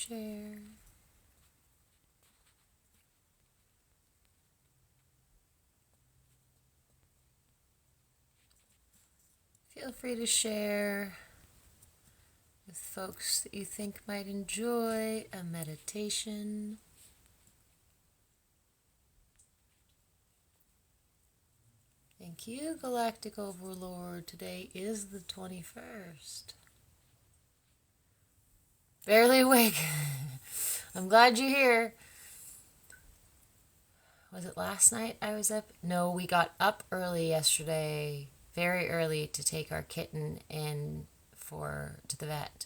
share. Feel free to share with folks that you think might enjoy a meditation. Thank you, Galactic Overlord. Today is the 21st. Barely awake. I'm glad you're here. Was it last night I was up? No, we got up early yesterday, very early, to take our kitten in to the vet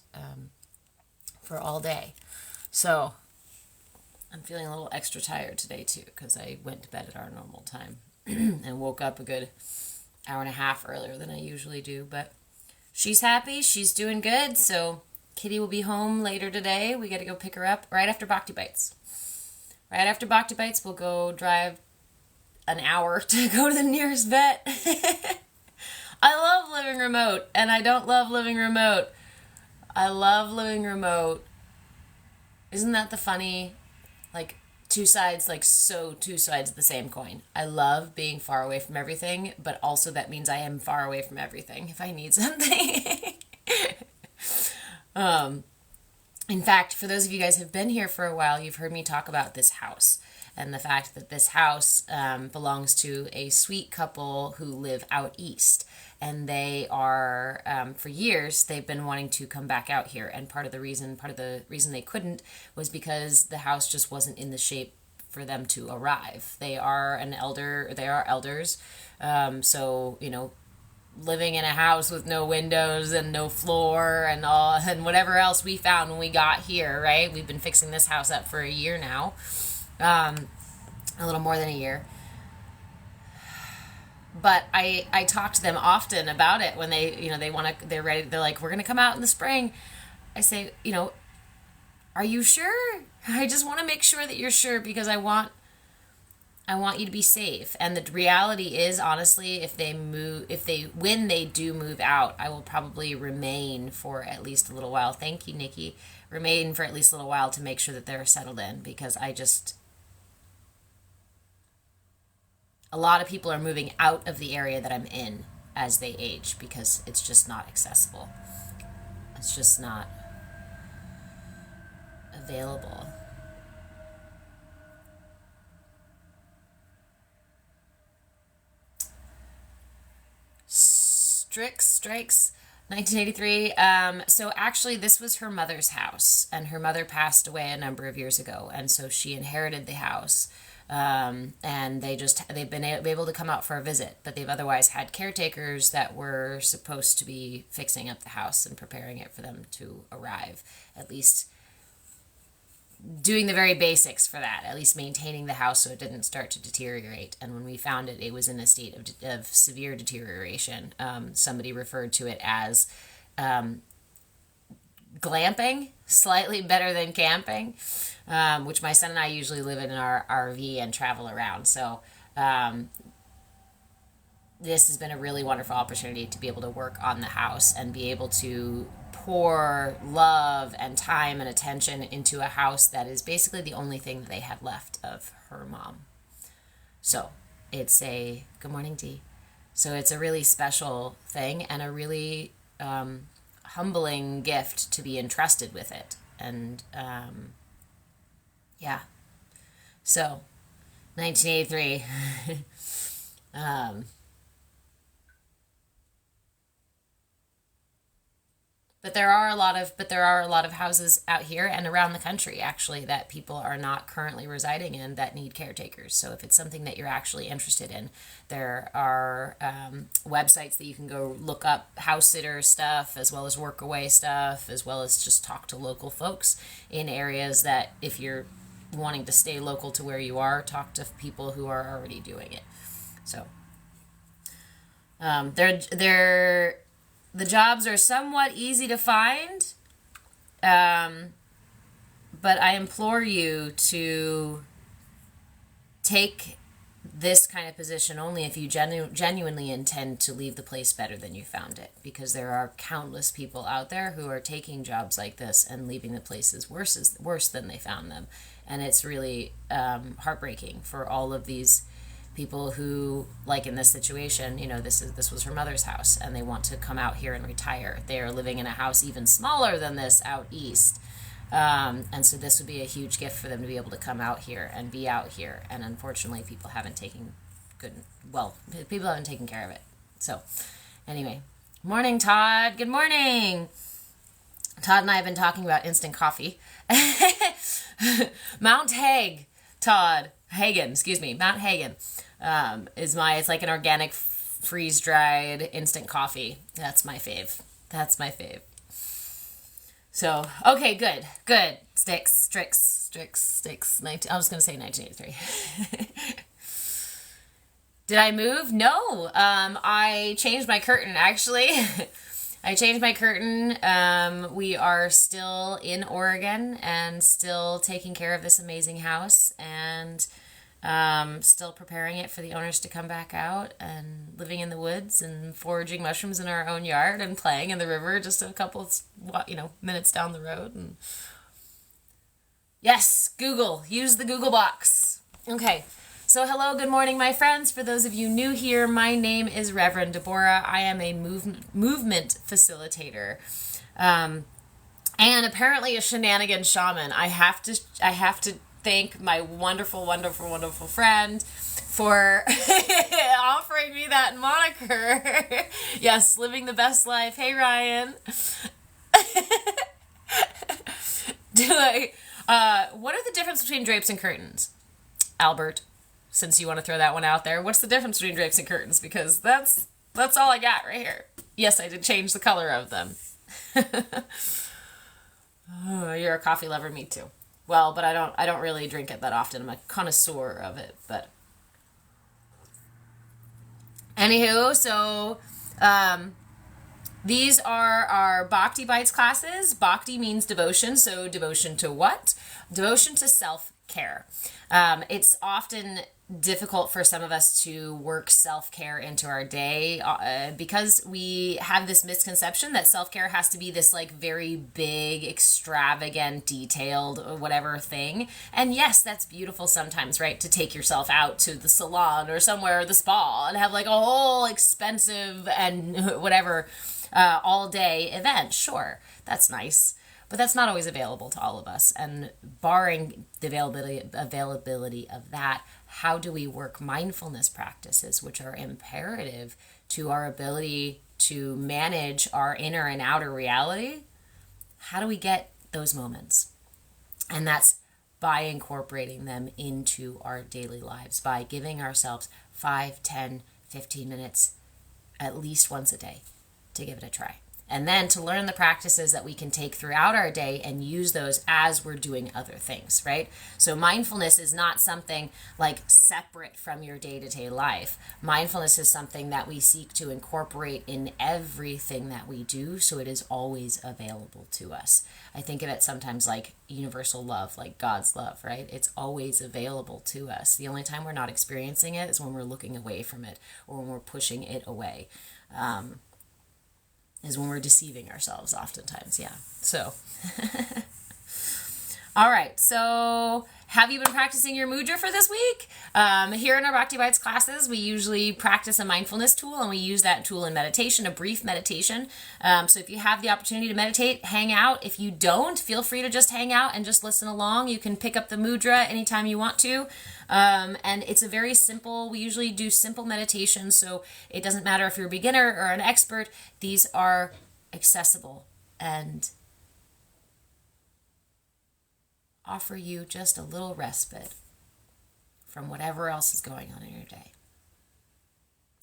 for all day. So I'm feeling a little extra tired today too, because I went to bed at our normal time and woke up a good hour and a half earlier than I usually do. But she's happy, she's doing good. So Kitty will be home later today. We got to go pick her up right after Bhakti Bites. Right after Bhakti Bites, we'll go drive an hour to go to the nearest vet. I love living remote, and I don't love living remote. I love living remote. Isn't that the funny, two sides of the same coin? I love being far away from everything, but also that means I am far away from everything if I need something. In fact, for those of you guys who have been here for a while, you've heard me talk about this house and the fact that this house belongs to a sweet couple who live out east. And they are, for years, they've been wanting to come back out here. And part of the reason they couldn't was because the house just wasn't in the shape for them to arrive. They are elders. So, living in a house with no windows and no floor and whatever else we found when we got here, right? We've been fixing this house up for a year now. A little more than a year. But I talk to them often about it when they're ready. They're like, we're going to come out in the spring. I say, are you sure? I just want to make sure that you're sure, because I want you to be safe. And the reality is, honestly, when they do move out, I will probably remain for at least a little while. Thank you, Nikki. Remain for at least a little while to make sure that they're settled in, because a lot of people are moving out of the area that I'm in as they age, because it's just not accessible. It's just not available. Strikes 1983. So actually this was her mother's house, and her mother passed away a number of years ago, and so she inherited the house. And they've been able to come out for a visit, but they've otherwise had caretakers that were supposed to be fixing up the house and preparing it for them to arrive, at least doing the very basics for that, at least maintaining the house so it didn't start to deteriorate. And when we found it, it was in a state of severe deterioration. Somebody referred to it as glamping, slightly better than camping, which my son and I usually live in our RV and travel around. So this has been a really wonderful opportunity to be able to work on the house and be able to pour love and time and attention into a house that is basically the only thing that they have left of her mom. So it's good morning, Dee. So it's a really special thing and a really humbling gift to be entrusted with it. And yeah, so 1983. But there are a lot of houses out here and around the country, actually, that people are not currently residing in that need caretakers. So if it's something that you're actually interested in, there are websites that you can go look up house sitter stuff, as well as workaway stuff, as well as just talk to local folks in areas that, if you're wanting to stay local to where you are, talk to people who are already doing it. So the jobs are somewhat easy to find, but I implore you to take this kind of position only if you genuinely intend to leave the place better than you found it, because there are countless people out there who are taking jobs like this and leaving the places worse than they found them. And it's really heartbreaking for all of these people who, like in this situation, this was her mother's house and they want to come out here and retire. They are living in a house even smaller than this out east. And so this would be a huge gift for them to be able to come out here and be out here. And unfortunately, people haven't taken care of it. So anyway, morning, Todd. Good morning. Todd and I have been talking about instant coffee. Mount Hagen, it's like an organic freeze-dried instant coffee. That's my fave. So, okay, good. Sticks. I was going to say 1983. Did I move? No. I changed my curtain, actually. I changed my curtain. We are still in Oregon and still taking care of this amazing house and still preparing it for the owners to come back out and living in the woods and foraging mushrooms in our own yard and playing in the river just a couple of, minutes down the road. And yes, Google. Use the Google box. Okay. So hello, good morning, my friends. For those of you new here, my name is Reverend Deborah. I am a movement facilitator, and apparently a shenanigan shaman. I have to thank my wonderful friend for offering me that moniker. Yes, living the best life. Hey, Ryan. What are the difference between drapes and curtains, Albert? Since you want to throw that one out there, what's the difference between drapes and curtains? Because that's all I got right here. Yes, I did change the color of them. Oh, you're a coffee lover, me too. Well, but I don't really drink it that often. I'm a connoisseur of it, but anywho, so these are our Bhakti Bites classes. Bhakti means devotion, so devotion to what? Devotion to self-care. It's often difficult for some of us to work self-care into our day because we have this misconception that self-care has to be this like very big, extravagant, detailed, whatever thing. And yes, that's beautiful sometimes, right? To take yourself out to the salon or somewhere, the spa, and have like a whole expensive and whatever all day event. Sure, that's nice. But that's not always available to all of us. And barring the availability of that, how do we work mindfulness practices, which are imperative to our ability to manage our inner and outer reality? How do we get those moments? And that's by incorporating them into our daily lives, by giving ourselves 5, 10, 15 minutes at least once a day to give it a try. And then to learn the practices that we can take throughout our day and use those as we're doing other things, right? So mindfulness is not something like separate from your day-to-day life. Mindfulness is something that we seek to incorporate in everything that we do, so it is always available to us. I think of it sometimes like universal love, like God's love, right? It's always available to us. The only time we're not experiencing it is when we're looking away from it or when we're pushing it away. Is when we're deceiving ourselves oftentimes, yeah. So, all right. So, have you been practicing your mudra for this week? Here in our Bhakti Bites classes, we usually practice a mindfulness tool, and we use that tool in meditation, a brief meditation. So if you have the opportunity to meditate, hang out. If you don't, feel free to just hang out and just listen along. You can pick up the mudra anytime you want to. And it's a very simple, we usually do simple meditation, so it doesn't matter if you're a beginner or an expert. These are accessible and offer you just a little respite from whatever else is going on in your day.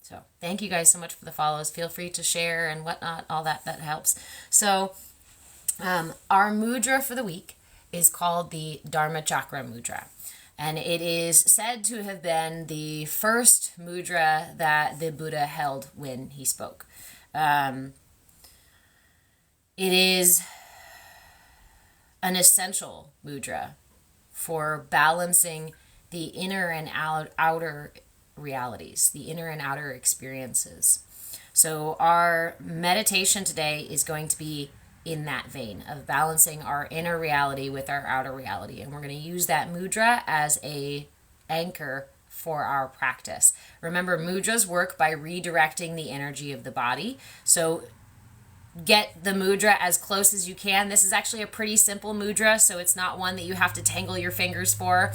So thank you guys so much for the follows. Feel free to share and whatnot, all that helps. So our mudra for the week is called the Dharma Chakra Mudra. And it is said to have been the first mudra that the Buddha held when he spoke. It is an essential mudra for balancing the inner and outer realities, the inner and outer experiences. So our meditation today is going to be in that vein of balancing our inner reality with our outer reality. And we're going to use that mudra as a anchor for our practice. Remember, mudras work by redirecting the energy of the body. So get the mudra as close as you can. This is actually a pretty simple mudra, so it's not one that you have to tangle your fingers for.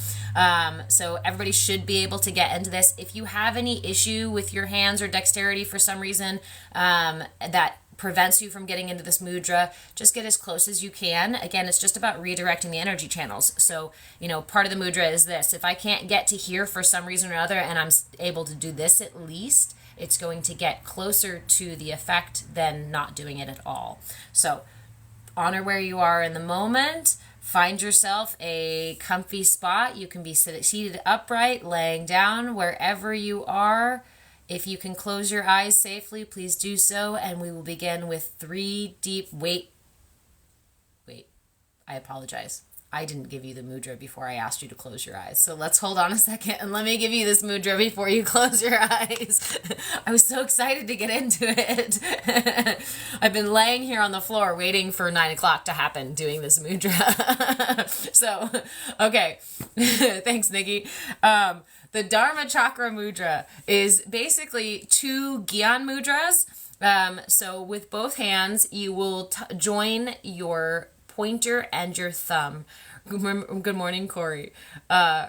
So everybody should be able to get into this. If you have any issue with your hands or dexterity for some reason that prevents you from getting into this mudra, just get as close as you can. Again, it's just about redirecting the energy channels. So, part of the mudra is this. If I can't get to here for some reason or other, and I'm able to do this at least, it's going to get closer to the effect than not doing it at all. So honor where you are in the moment. Find yourself a comfy spot. You can be seated upright, laying down, wherever you are. If you can close your eyes safely, please do so. And we will begin with 3 deep, wait, I apologize. I didn't give you the mudra before I asked you to close your eyes. So let's hold on a second and let me give you this mudra before you close your eyes. I was so excited to get into it. I've been laying here on the floor waiting for 9 o'clock to happen doing this mudra. So, okay. Thanks, Nikki. The Dharma Chakra Mudra is basically 2 Gyan mudras. So with both hands, you will join your pointer and your thumb. Good morning, Corey.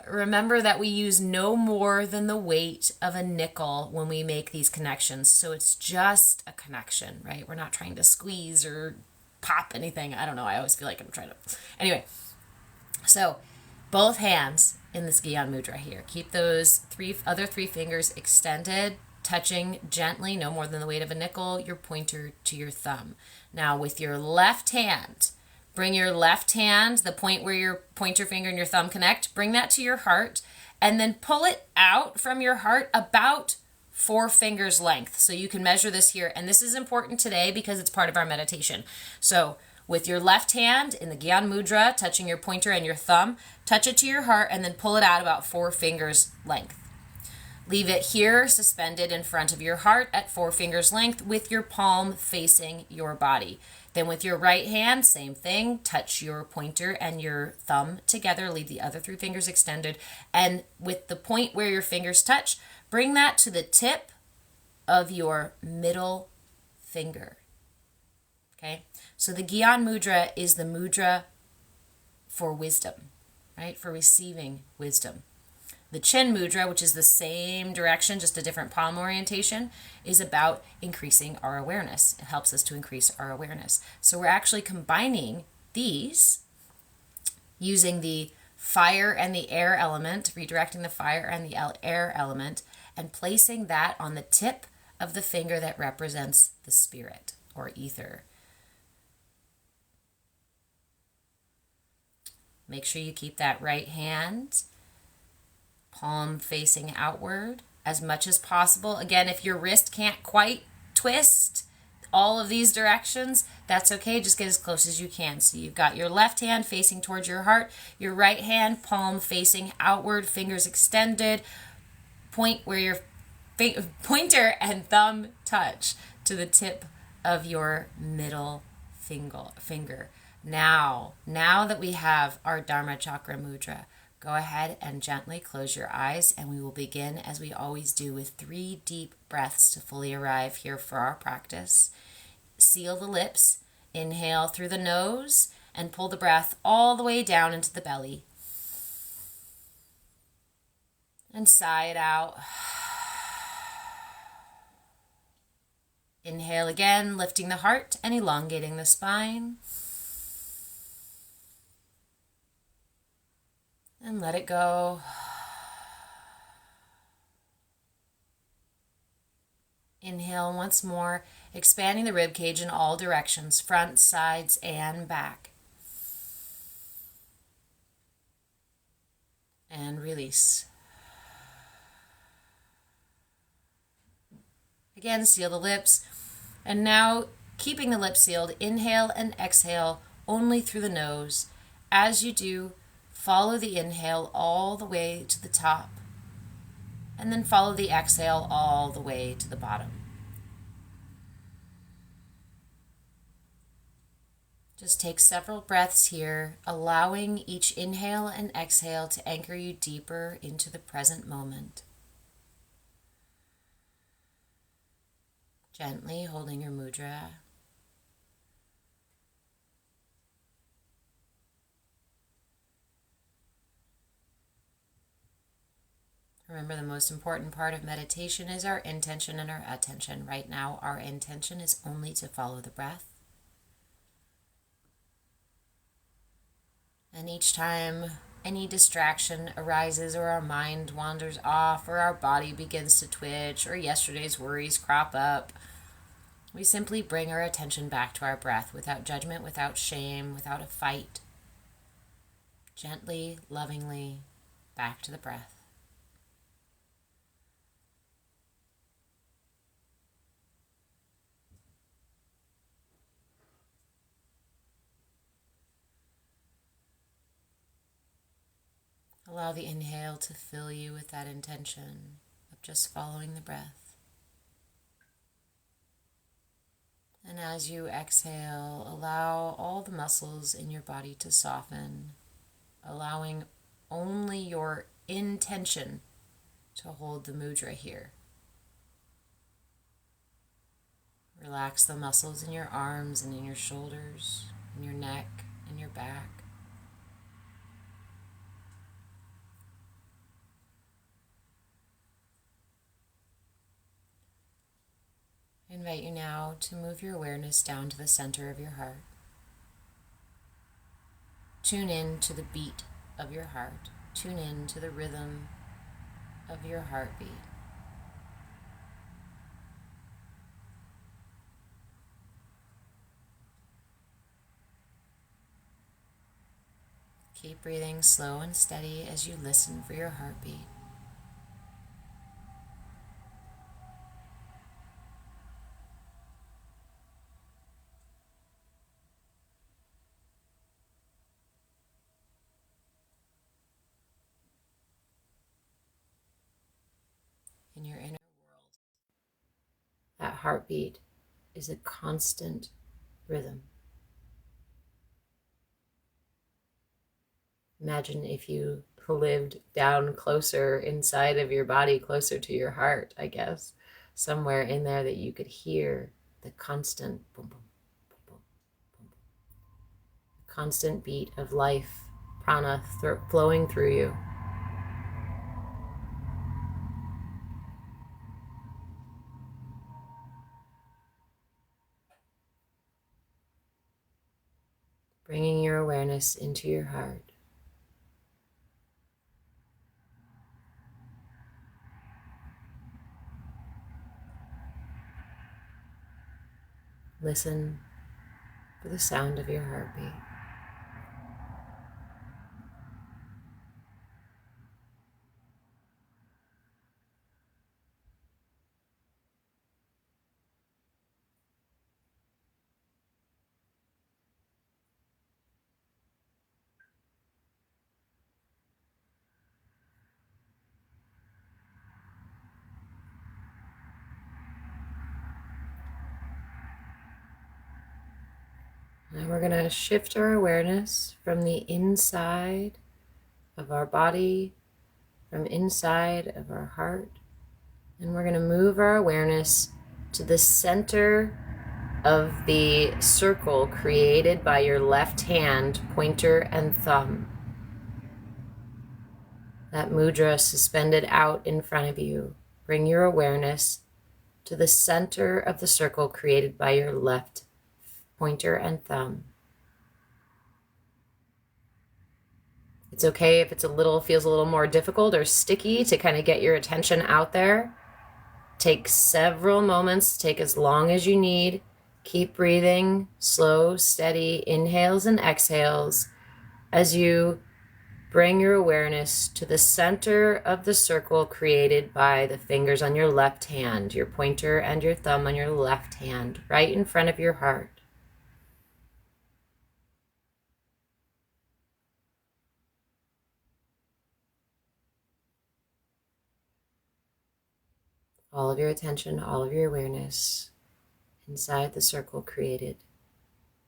Remember that we use no more than the weight of a nickel when we make these connections. So it's just a connection, right? We're not trying to squeeze or pop anything. I don't know. I always feel like I'm trying to. Anyway, so both hands in this Gyan Mudra here. Keep those other three fingers extended, touching gently, no more than the weight of a nickel, your pointer to your thumb. Now with your left hand, bring your left hand, the point where your pointer finger and your thumb connect, bring that to your heart, and then pull it out from your heart about 4 fingers length. So you can measure this here, and this is important today because it's part of our meditation. So with your left hand in the Gyan Mudra, touching your pointer and your thumb, touch it to your heart, and then pull it out about 4 fingers length. Leave it here suspended in front of your heart at 4 fingers length with your palm facing your body. Then with your right hand, same thing, touch your pointer and your thumb together, leave the other 3 fingers extended, and with the point where your fingers touch, bring that to the tip of your middle finger. Okay? So the Gyan Mudra is the mudra for wisdom, right? For receiving wisdom. The Chin Mudra, which is the same direction, just a different palm orientation, is about increasing our awareness. It helps us to increase our awareness. So we're actually combining these using the fire and the air element, redirecting the fire and the air element, and placing that on the tip of the finger that represents the spirit or ether. Make sure you keep that right hand palm facing outward as much as possible. Again, if your wrist can't quite twist all of these directions, that's okay. Just get as close as you can. So you've got your left hand facing towards your heart, your right hand palm facing outward, fingers extended, point where your pointer and thumb touch to the tip of your middle finger. Now that we have our Dharma Chakra Mudra, go ahead and gently close your eyes, and we will begin, as we always do, with 3 deep breaths to fully arrive here for our practice. Seal the lips, inhale through the nose, and pull the breath all the way down into the belly. And sigh it out. Inhale again, lifting the heart and elongating the spine. And let it go. Inhale once more, expanding the rib cage in all directions, front, sides, and back. And release. Again, seal the lips. And now, keeping the lips sealed, inhale and exhale only through the nose. As you do, follow the inhale all the way to the top. And then follow the exhale all the way to the bottom. Just take several breaths here, allowing each inhale and exhale to anchor you deeper into the present moment. Gently holding your mudra. Remember, the most important part of meditation is our intention and our attention. Right now, our intention is only to follow the breath. And each time any distraction arises or our mind wanders off or our body begins to twitch or yesterday's worries crop up, we simply bring our attention back to our breath without judgment, without shame, without a fight. Gently, lovingly, back to the breath. Allow the inhale to fill you with that intention of just following the breath. And as you exhale, allow all the muscles in your body to soften, allowing only your intention to hold the mudra here. Relax the muscles in your arms and in your shoulders, in your neck, and your back. I invite you now to move your awareness down to the center of your heart. Tune in to the beat of your heart. Tune in to the rhythm of your heartbeat. Keep breathing slow and steady as you listen for your heartbeat. In your inner world, that heartbeat is a constant rhythm. Imagine if you lived down closer inside of your body, closer to your heart, I guess, somewhere in there that you could hear the constant boom, boom, boom, boom, boom, boom. The constant beat of life, prana flowing through you. Bringing your awareness into your heart. Listen for the sound of your heartbeat. Now we're going to shift our awareness from the inside of our body, from inside of our heart, and we're going to move our awareness to the center of the circle created by your left hand, pointer and thumb. That mudra suspended out in front of you. Bring your awareness to the center of the circle created by your left pointer and thumb. It's okay if feels a little more difficult or sticky to kind of get your attention out there. Take several moments, take as long as you need. Keep breathing, slow, steady inhales and exhales as you bring your awareness to the center of the circle created by the fingers on your left hand, your pointer and your thumb on your left hand, right in front of your heart. all of your attention, all of your awareness inside the circle created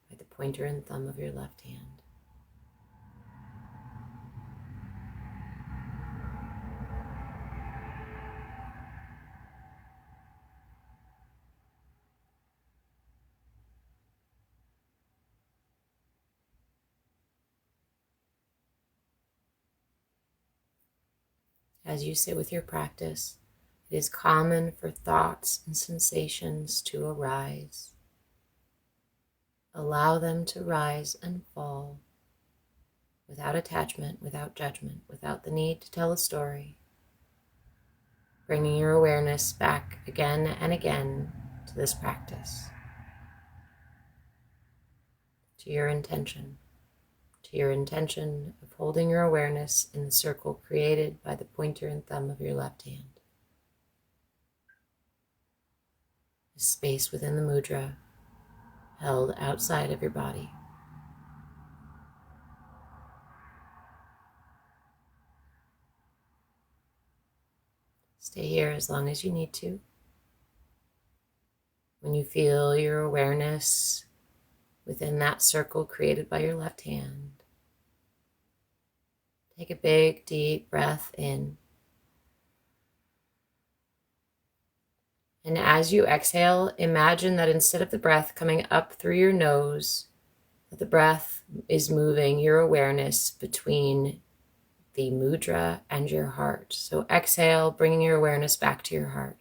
by the pointer and thumb of your left hand. As you sit with your practice, it is common for thoughts and sensations to arise. Allow them to rise and fall without attachment, without judgment, without the need to tell a story. Bringing your awareness back again and again to this practice, to your intention of holding your awareness in the circle created by the pointer and thumb of your left hand. A space within the mudra held outside of your body. Stay here as long as you need to. When you feel your awareness within that circle created by your left hand, take a big, deep breath in. And as you exhale, imagine that instead of the breath coming up through your nose, that the breath is moving your awareness between the mudra and your heart. So exhale, bringing your awareness back to your heart.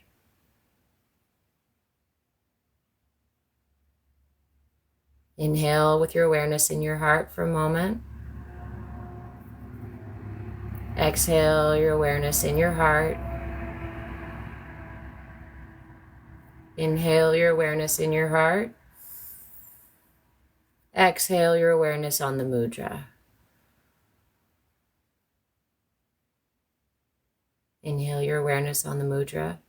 Inhale with your awareness in your heart for a moment. Exhale your awareness in your heart. Inhale your awareness in your heart. Exhale your awareness on the mudra. Inhale your awareness on the mudra.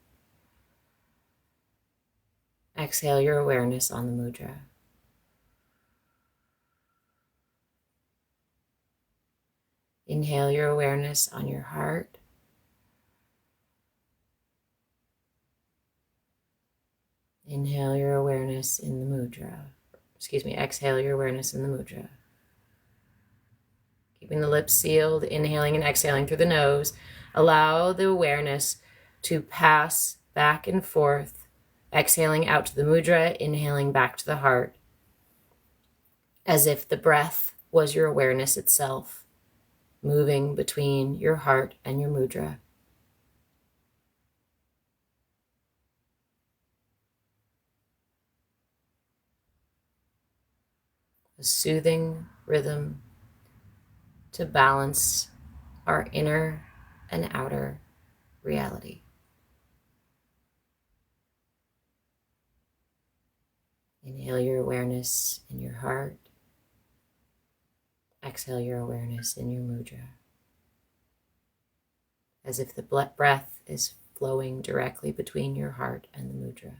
Exhale your awareness on the mudra. Inhale your awareness on your heart. Inhale your awareness in the mudra. Exhale your awareness in the mudra. Keeping the lips sealed, inhaling and exhaling through the nose. Allow the awareness to pass back and forth, exhaling out to the mudra, inhaling back to the heart, as if the breath was your awareness itself, moving between your heart and your mudra. A soothing rhythm to balance our inner and outer reality. Inhale your awareness in your heart. Exhale your awareness in your mudra. As if the breath is flowing directly between your heart and the mudra.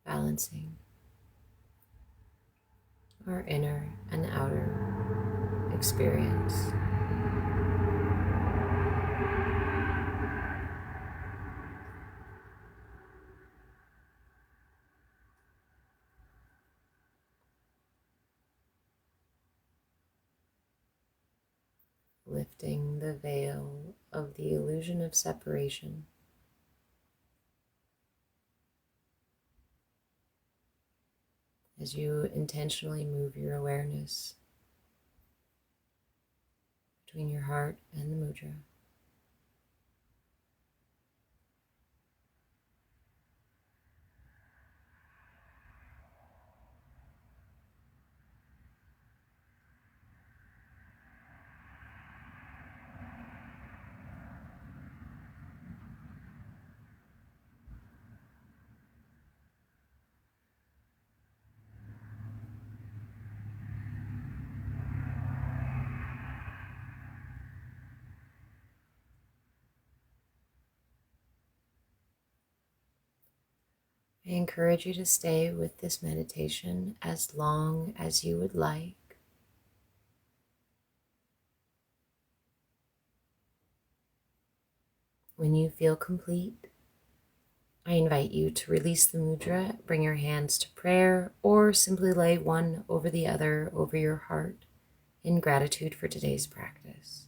Balancing our inner and outer experience. Lifting the veil of the illusion of separation as you intentionally move your awareness between your heart and the mudra. I encourage you to stay with this meditation as long as you would like. When you feel complete, I invite you to release the mudra, bring your hands to prayer, or simply lay one over the other over your heart in gratitude for today's practice.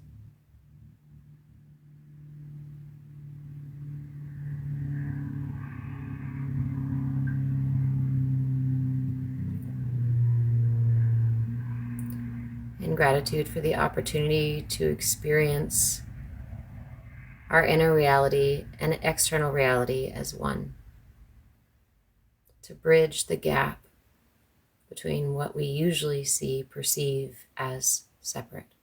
In gratitude for the opportunity to experience our inner reality and external reality as one, to bridge the gap between what we usually perceive as separate.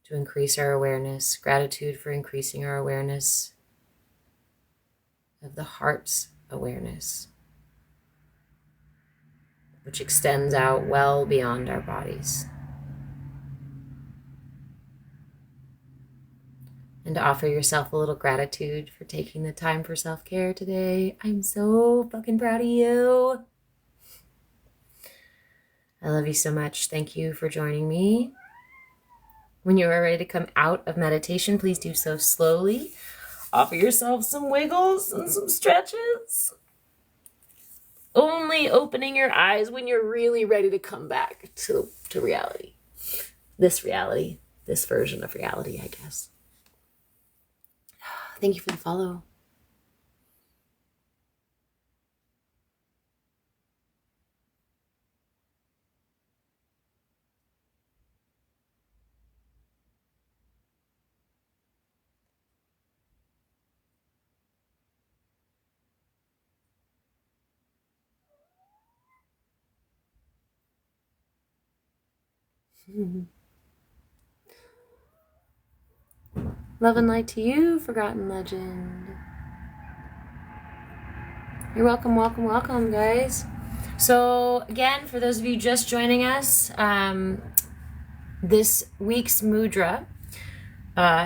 To increase our awareness, gratitude for increasing our awareness of the heart's awareness, which extends out well beyond our bodies. And to offer yourself a little gratitude for taking the time for self-care today. I'm so fucking proud of you. I love you so much. Thank you for joining me. When you are ready to come out of meditation, please do so slowly. Offer yourself some wiggles and some stretches. Only opening your eyes when you're really ready to come back to reality. This version of reality, I guess. Thank you for the follow. Love and light to you, Forgotten Legend. You're welcome, welcome, welcome, guys. So again, for those of you just joining us, this week's mudra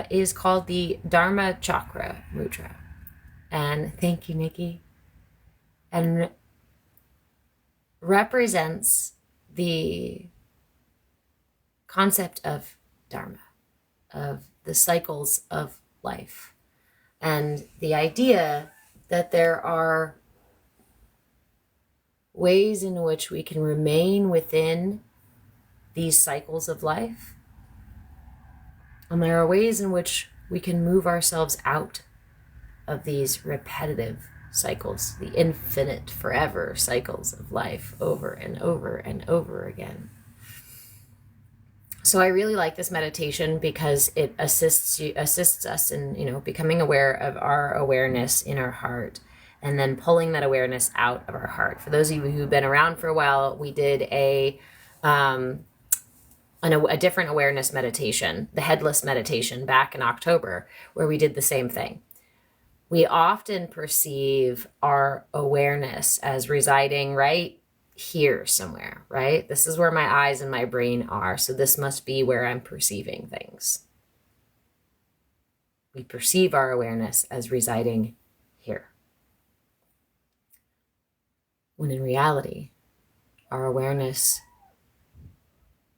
is called the Dharma Chakra Mudra. And thank you, Nikki. And represents the concept of Dharma, of the cycles of life, and the idea that there are ways in which we can remain within these cycles of life, and there are ways in which we can move ourselves out of these repetitive cycles, the infinite, forever cycles of life, over and over and over again. So I really like this meditation because it assists us in, becoming aware of our awareness in our heart, and then pulling that awareness out of our heart. For those of you who've been around for a while, we did a different awareness meditation, the headless meditation, back in October, where we did the same thing. We often perceive our awareness as residing right here somewhere, right? This is where my eyes and my brain are, so this must be where I'm perceiving things. We perceive our awareness as residing here, when in reality, our awareness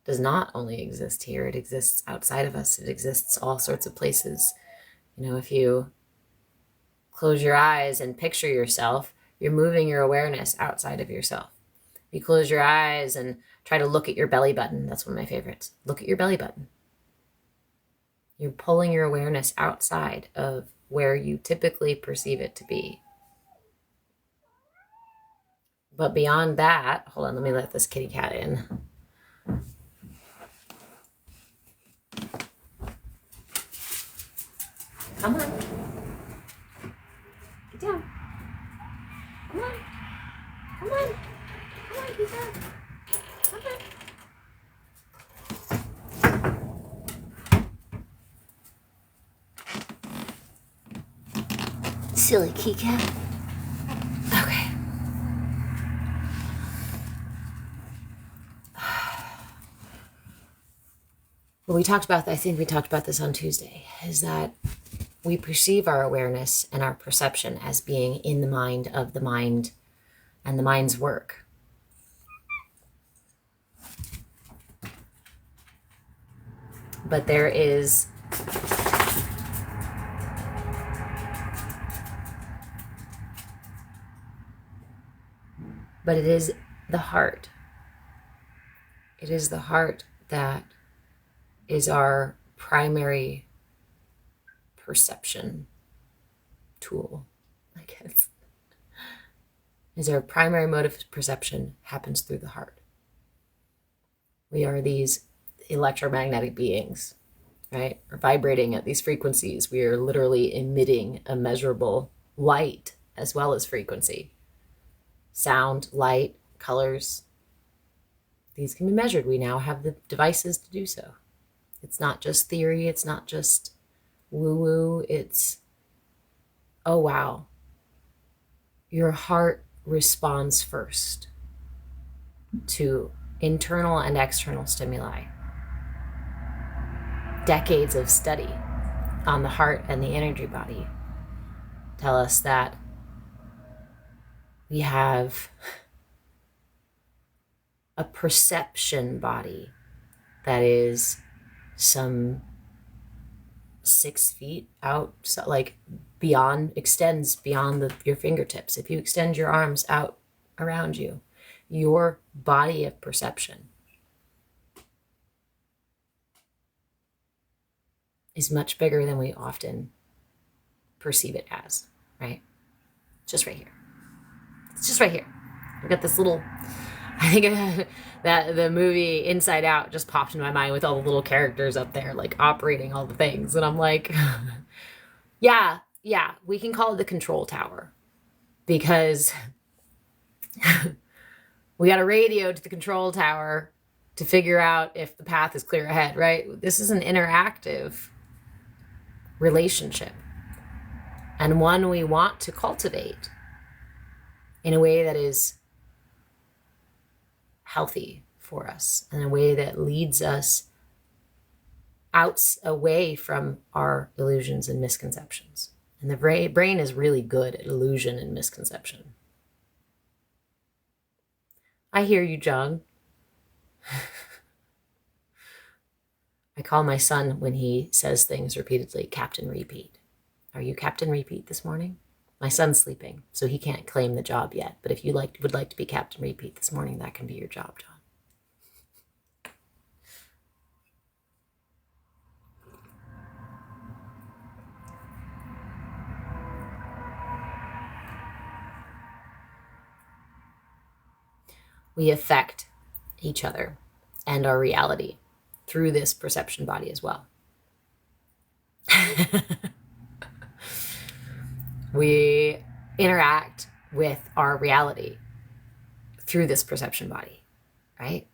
does not only exist here, it exists outside of us. It exists all sorts of places. If you close your eyes and picture yourself, you're moving your awareness outside of yourself. You close your eyes and try to look at your belly button. That's one of my favorites. Look at your belly button. You're pulling your awareness outside of where you typically perceive it to be. But beyond that, hold on, let me let this kitty cat in. Come on. Get down. Come on. Come on. Come on, get down. Come on. Silly kitty cat. Okay. Well, I think we talked about this on Tuesday, is that we perceive our awareness and our perception as being in the mind of the mind and the mind's work. But there is it is the heart. It is the heart that is our primary perception tool, I guess. Is our primary mode of perception happens through the heart. We are these electromagnetic beings, right? We're vibrating at these frequencies. We are literally emitting immeasurable light as well as frequency. Sound, light, colors. These can be measured. We now have the devices to do so. It's not just theory. It's not just woo-woo. It's, oh wow. Your heart responds first to internal and external stimuli. Decades of study on the heart and the energy body tell us that we have a perception body that is some 6 feet out, so like extends beyond your fingertips. If you extend your arms out around you, your body of perception is much bigger than we often perceive it as, right? Just right here. It's just right here. I've got this little, I think that the movie Inside Out just popped in my mind with all the little characters up there, like operating all the things. And I'm like, yeah, we can call it the control tower because we got a radio to the control tower to figure out if the path is clear ahead, right? This is an interactive relationship and one we want to cultivate in a way that is healthy for us, in a way that leads us away from our illusions and misconceptions. And the brain is really good at illusion and misconception. I hear you, John. I call my son when he says things repeatedly, Captain Repeat. Are you Captain Repeat this morning? My son's sleeping, so he can't claim the job yet. But if you would like to be Captain Repeat this morning, that can be your job, John. We affect each other and our reality through this perception body as well. We interact with our reality through this perception body, right?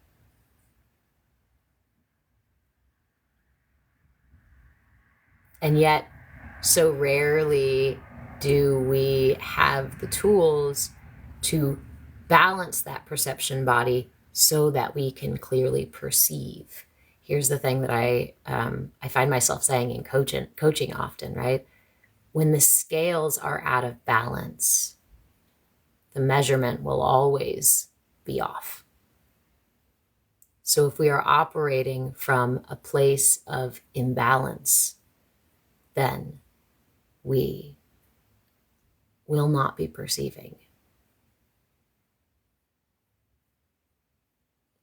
And yet, so rarely do we have the tools to balance that perception body so that we can clearly perceive. Here's the thing that I find myself saying in coaching often, right? When the scales are out of balance, the measurement will always be off. So if we are operating from a place of imbalance, then we will not be perceiving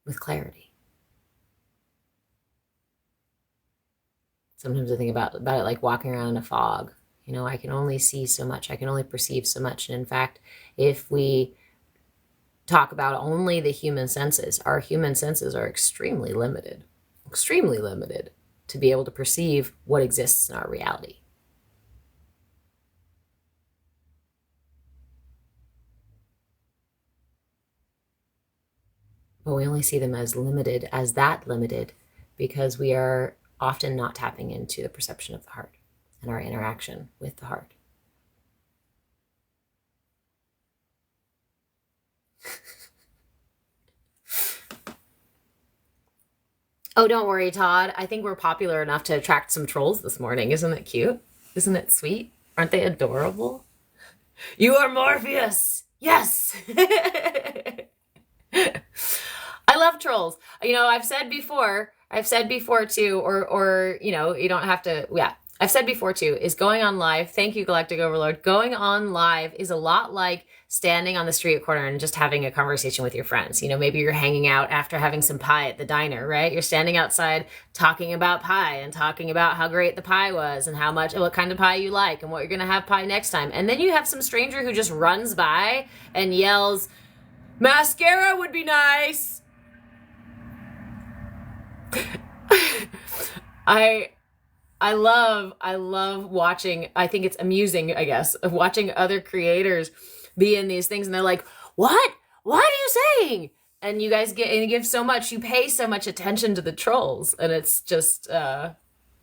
with clarity. Sometimes I think about it like walking around in a fog. You know, I can only see so much. I can only perceive so much. And in fact, if we talk about only the human senses, our human senses are extremely limited to be able to perceive what exists in our reality. But we only see them as limited, because we are often not tapping into the perception of the heart and our interaction with the heart. Oh, don't worry, Todd. I think we're popular enough to attract some trolls this morning. Isn't that cute? Isn't it sweet? Aren't they adorable? You are Morpheus. Yes. I love trolls. I've said before too, or, you don't have to, yeah. I've said before too, is going on live. Thank you, Galactic Overlord. Going on live is a lot like standing on the street corner and just having a conversation with your friends. Maybe you're hanging out after having some pie at the diner, right? You're standing outside talking about pie and talking about how great the pie was and what kind of pie you like and what you're going to have pie next time. And then you have some stranger who just runs by and yells, mascara would be nice. I love watching, I think it's amusing, I guess, of watching other creators be in these things and they're like, what are you saying? And you guys you pay so much attention to the trolls, and it's just,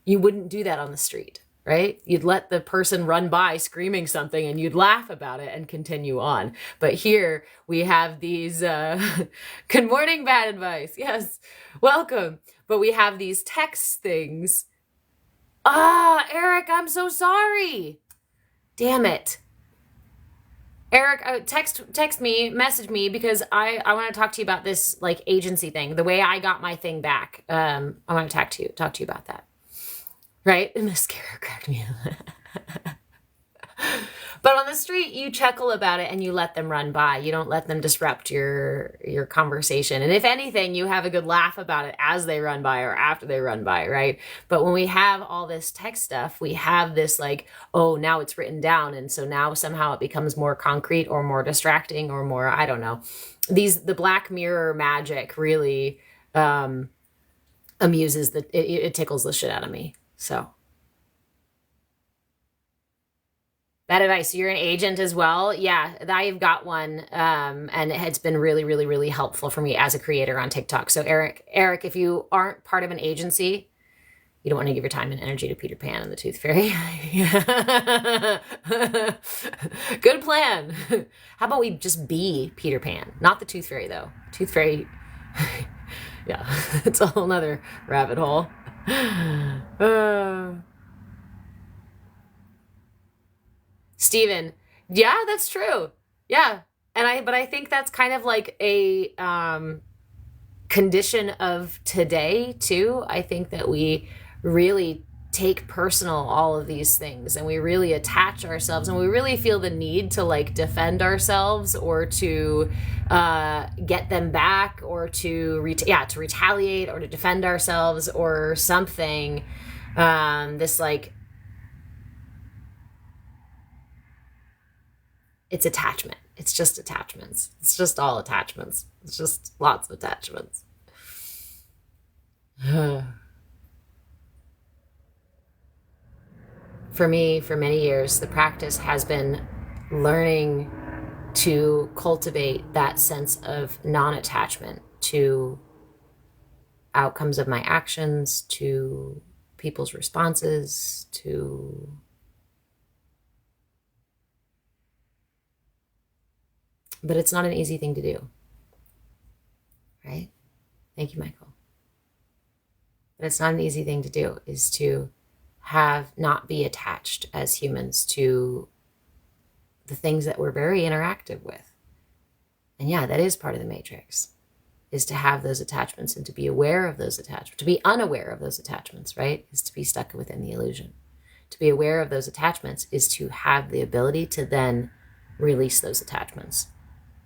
you wouldn't do that on the street, right? You'd let the person run by screaming something and you'd laugh about it and continue on. But here we have these, good morning, bad advice. Yes, welcome. But we have these text things. Eric, I'm so sorry. Damn it. Eric, text me, message me, because I want to talk to you about this like agency thing, the way I got my thing back. I want to talk to you about that. Right? And mascara cracked me up. But on the street, you chuckle about it and you let them run by. You don't let them disrupt your conversation. And if anything, you have a good laugh about it as they run by or after they run by, right? But when we have all this text stuff, we have this like, oh, now it's written down. And so now somehow it becomes more concrete or more distracting or more, I don't know. The Black Mirror magic really amuses, it tickles the shit out of me. So. Bad advice. You're an agent as well. Yeah, I've got one. And it's been really, really, really helpful for me as a creator on TikTok. So Eric, if you aren't part of an agency, you don't want to give your time and energy to Peter Pan and the Tooth Fairy. Good plan. How about we just be Peter Pan? Not the Tooth Fairy, though. Tooth Fairy, yeah, it's a whole nother rabbit hole. Steven, yeah, that's true. Yeah. But I think that's kind of like a condition of today too. I think that we really take personal all of these things, and we really attach ourselves, and we really feel the need to like defend ourselves or to get them back, or to retaliate or to defend ourselves or something. This like, it's attachment. It's just attachments. It's just all attachments. It's just lots of attachments. For me, for many years, the practice has been learning to cultivate that sense of non-attachment to outcomes of my actions, to people's responses, but it's not an easy thing to do, right? Thank you, Michael. But it's not an easy thing to do, is to not be attached as humans to the things that we're very interactive with. And yeah, that is part of the matrix, is to have those attachments and to be aware of those attachments. To be unaware of those attachments, right, is to be stuck within the illusion. To be aware of those attachments is to have the ability to then release those attachments.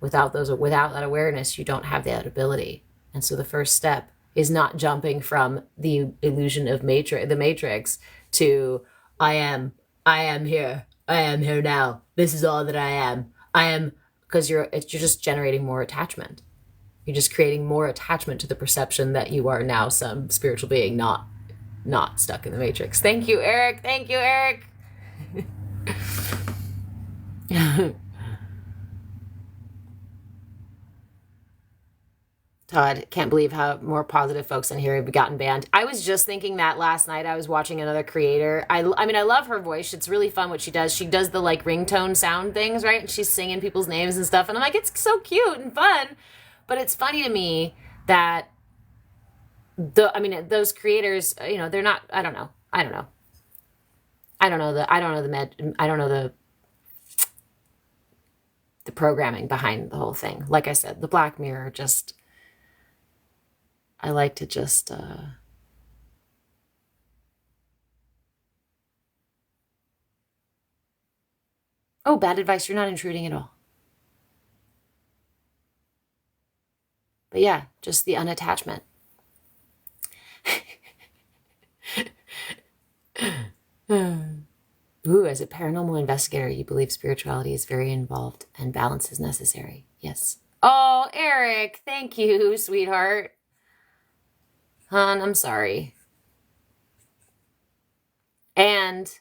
Without that awareness, you don't have that ability. And so the first step is not jumping from the illusion of the matrix to I am here now. This is all that I am, because you're just generating more attachment. You're just creating more attachment to the perception that you are now some spiritual being, not stuck in the matrix. Thank you, Eric. Todd, can't believe how more positive folks in here have gotten banned. I was just thinking that last night. I was watching another creator. I mean, I love her voice. It's really fun what she does. She does the like ringtone sound things, right? And she's singing people's names and stuff. And I'm like, it's so cute and fun. But it's funny to me that those creators, they're not, I don't know. I don't know the programming behind the whole thing. Like I said, the Black Mirror, just, I like to just, oh, bad advice. You're not intruding at all. But yeah, just the unattachment. Ooh, as a paranormal investigator, you believe spirituality is very involved and balance is necessary. Yes. Oh, Eric, thank you, sweetheart. Hon, I'm sorry. And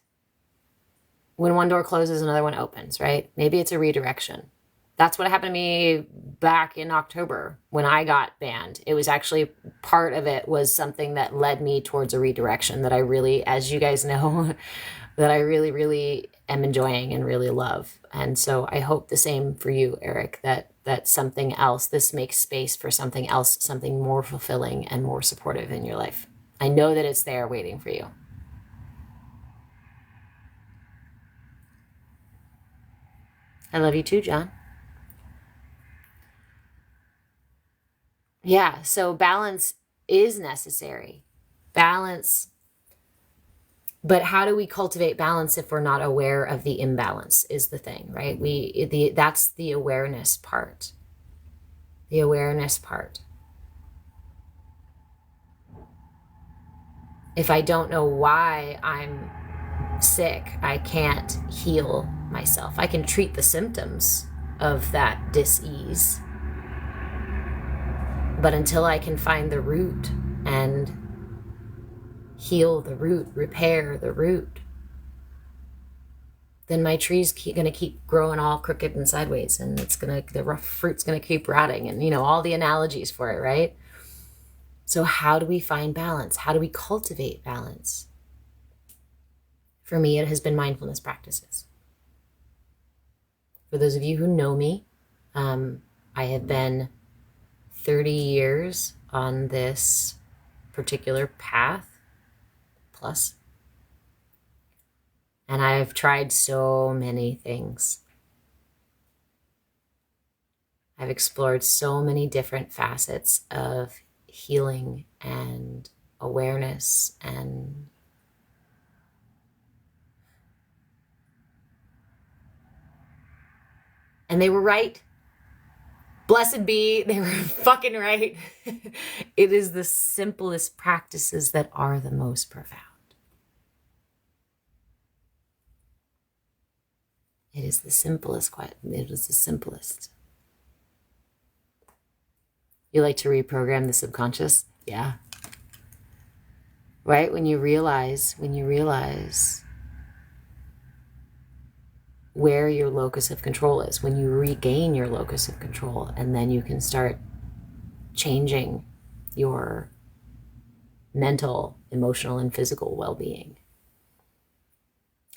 when one door closes, another one opens, right? Maybe it's a redirection. That's what happened to me back in October when I got banned. It was actually, part of it was something that led me towards a redirection that I really, as you guys know, that I really, really am enjoying and really love. And so I hope the same for you, Eric, that something else, this makes space for something else, something more fulfilling and more supportive in your life. I know that it's there waiting for you. I love you too, John. Yeah, so balance is necessary. Balance. But how do we cultivate balance if we're not aware of the imbalance is the thing, right? That's the awareness part. The awareness part. If I don't know why I'm sick, I can't heal myself. I can treat the symptoms of that dis-ease. But until I can find the root and heal the root, repair the root, then my tree's going to keep growing all crooked and sideways, and the rough fruit's going to keep rotting, and all the analogies for it, right? So how do we find balance? How do we cultivate balance? For me, it has been mindfulness practices. For those of you who know me, I have been 30 years on this particular path plus. And I've tried so many things. I've explored so many different facets of healing and awareness and they were right. Blessed be, they were fucking right. It is the simplest practices that are the most profound. It is the simplest. It is the simplest. You like to reprogram the subconscious? Yeah. Right? When you realize where your locus of control is, when you regain your locus of control, and then you can start changing your mental, emotional, and physical well-being.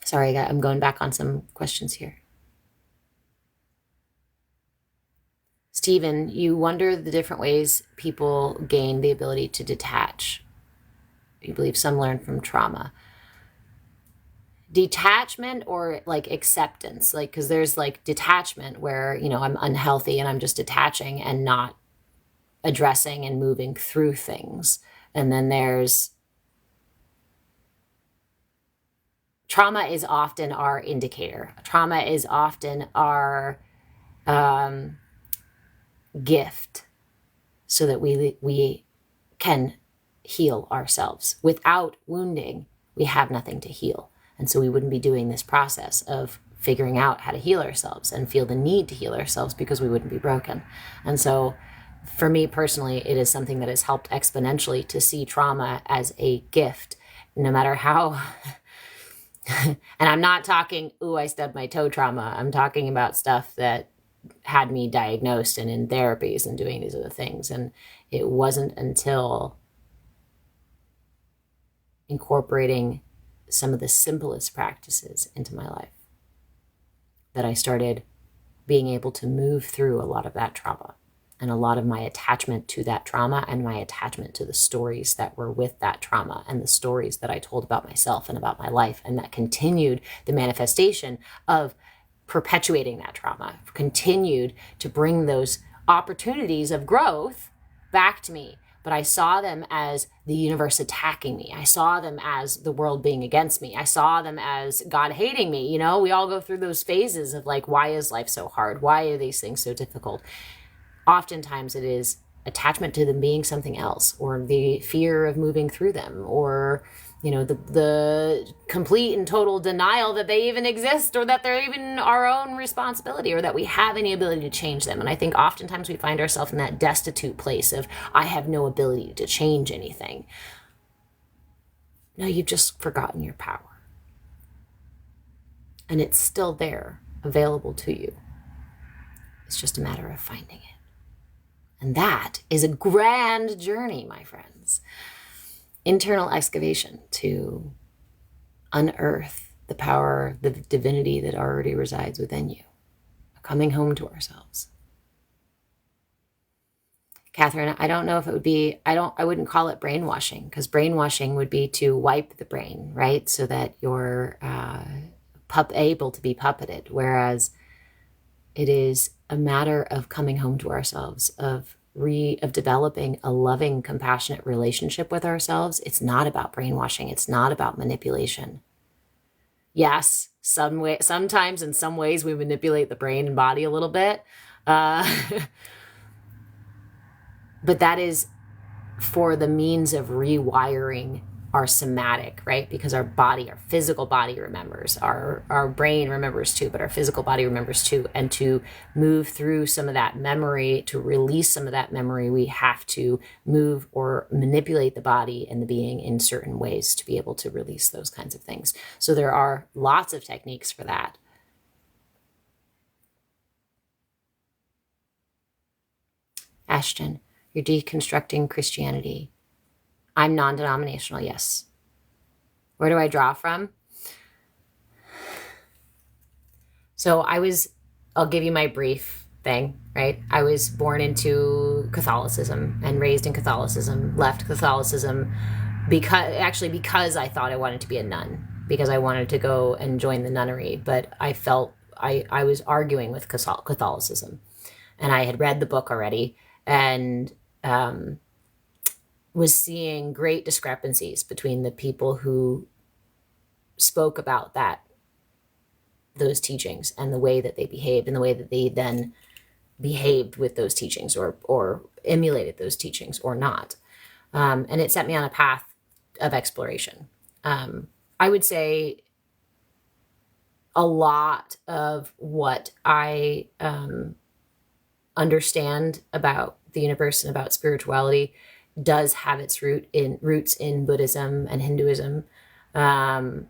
Sorry, I'm going back on some questions here. Stephen, you wonder the different ways people gain the ability to detach. You believe some learn from trauma. Detachment or like acceptance, like, because there's like detachment where, I'm unhealthy and I'm just detaching and not addressing and moving through things. And then there's trauma is often our indicator. Trauma is often our gift so that we can heal ourselves. Without wounding, we have nothing to heal. And so we wouldn't be doing this process of figuring out how to heal ourselves and feel the need to heal ourselves, because we wouldn't be broken. And so for me personally, it is something that has helped exponentially to see trauma as a gift, no matter how. And I'm not talking, I stubbed my toe trauma. I'm talking about stuff that had me diagnosed and in therapies and doing these other things. And it wasn't until incorporating some of the simplest practices into my life that I started being able to move through a lot of that trauma. and a lot of my attachment to that trauma and my attachment to the stories that were with that trauma and the stories that I told about myself and about my life, and that continued the manifestation of perpetuating that trauma, continued to bring those opportunities of growth back to me. But I saw them as the universe attacking me. I saw them as the world being against me. I saw them as God hating me. You know, we all go through those phases of like, why is life so hard? Why are these things so difficult? Oftentimes it is attachment to them being something else, or the fear of moving through them, or, you know, the complete and total denial that they even exist, or that they're even our own responsibility, or that we have any ability to change them. And I think oftentimes we find ourselves in that destitute place of, I have no ability to change anything. No, you've just forgotten your power. And it's still there, available to you. It's just a matter of finding it. And that is a grand journey, my friends. Internal excavation to unearth the power, the divinity that already resides within you. Coming home to ourselves. Catherine, I don't know if it would be, I wouldn't call it brainwashing, because brainwashing would be to wipe the brain, right? So that you're able to be puppeted. Whereas it is a matter of coming home to ourselves, of developing a loving, compassionate relationship with ourselves. It's not about brainwashing. It's not about manipulation. Yes, sometimes in some ways we manipulate the brain and body a little bit. But that is for the means of rewiring our somatic, right? Because our body, our physical body remembers, our brain remembers too, but our physical body remembers too. And to move through some of that memory, to release some of that memory, we have to move or manipulate the body and the being in certain ways to be able to release those kinds of things. So there are lots of techniques for that. Ashton, you're deconstructing Christianity. I'm non-denominational, yes. Where do I draw from? So I'll give you my brief thing, right? I was born into Catholicism and raised in Catholicism, left Catholicism because I thought I wanted to be a nun, because I wanted to go and join the nunnery. But I felt I was arguing with Catholicism, and I had read the book already, and was seeing great discrepancies between the people who spoke about those teachings and the way that they behaved and the way that they then behaved with those teachings, or emulated those teachings or not. And it set me on a path of exploration. I would say a lot of what I understand about the universe and about spirituality does have its roots in Buddhism and Hinduism. I'm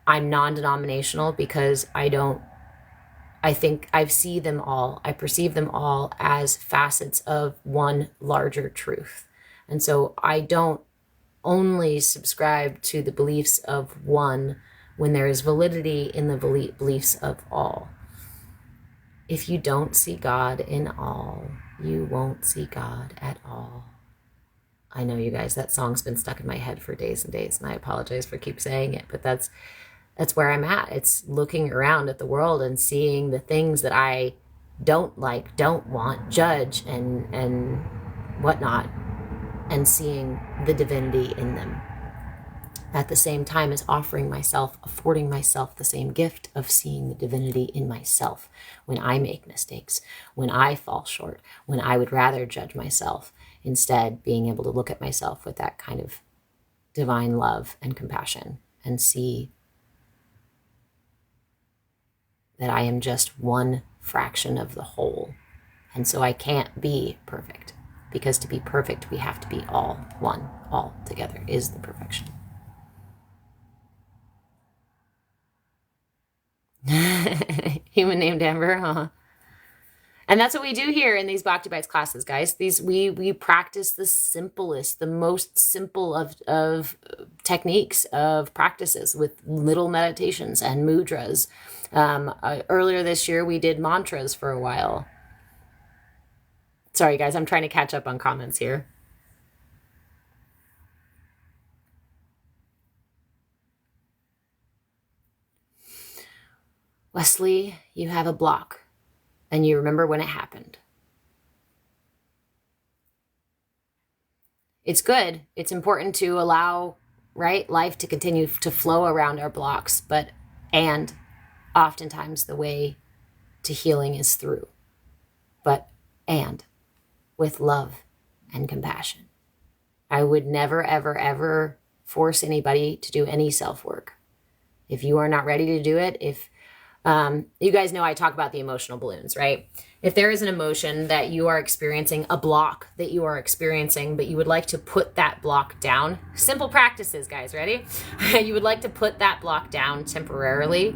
non-denominational because I think I see them all, I perceive them all as facets of one larger truth. And so I don't only subscribe to the beliefs of one when there is validity in the beliefs of all. If you don't see God in all, you won't see God at all. I know, you guys, that song's been stuck in my head for days and days, and I apologize for keep saying it, but that's where I'm at. It's looking around at the world and seeing the things that I don't like, don't want, judge, and whatnot, and seeing the divinity in them. At the same time as affording myself the same gift of seeing the divinity in myself when I make mistakes, when I fall short, when I would rather judge myself, instead being able to look at myself with that kind of divine love and compassion and see that I am just one fraction of the whole. And so I can't be perfect, because to be perfect, we have to be all one. All together is the perfection. Human named Amber, huh? And that's what we do here in these Bhakti Bites classes, guys. We practice the simplest, the most simple of techniques, of practices, with little meditations and mudras. Earlier this year, we did mantras for a while. Sorry, guys, I'm trying to catch up on comments here. Wesley, you have a block, and you remember when it happened. It's good. It's important to allow, right, life to continue to flow around our blocks, and oftentimes the way to healing is through, and with love and compassion. I would never, ever, ever force anybody to do any self-work. If you are not ready to do it, you guys know I talk about the emotional balloons, right? If there is an emotion that you are experiencing, a block that you are experiencing, but you would like to put that block down, simple practices, guys, ready? You would like to put that block down temporarily,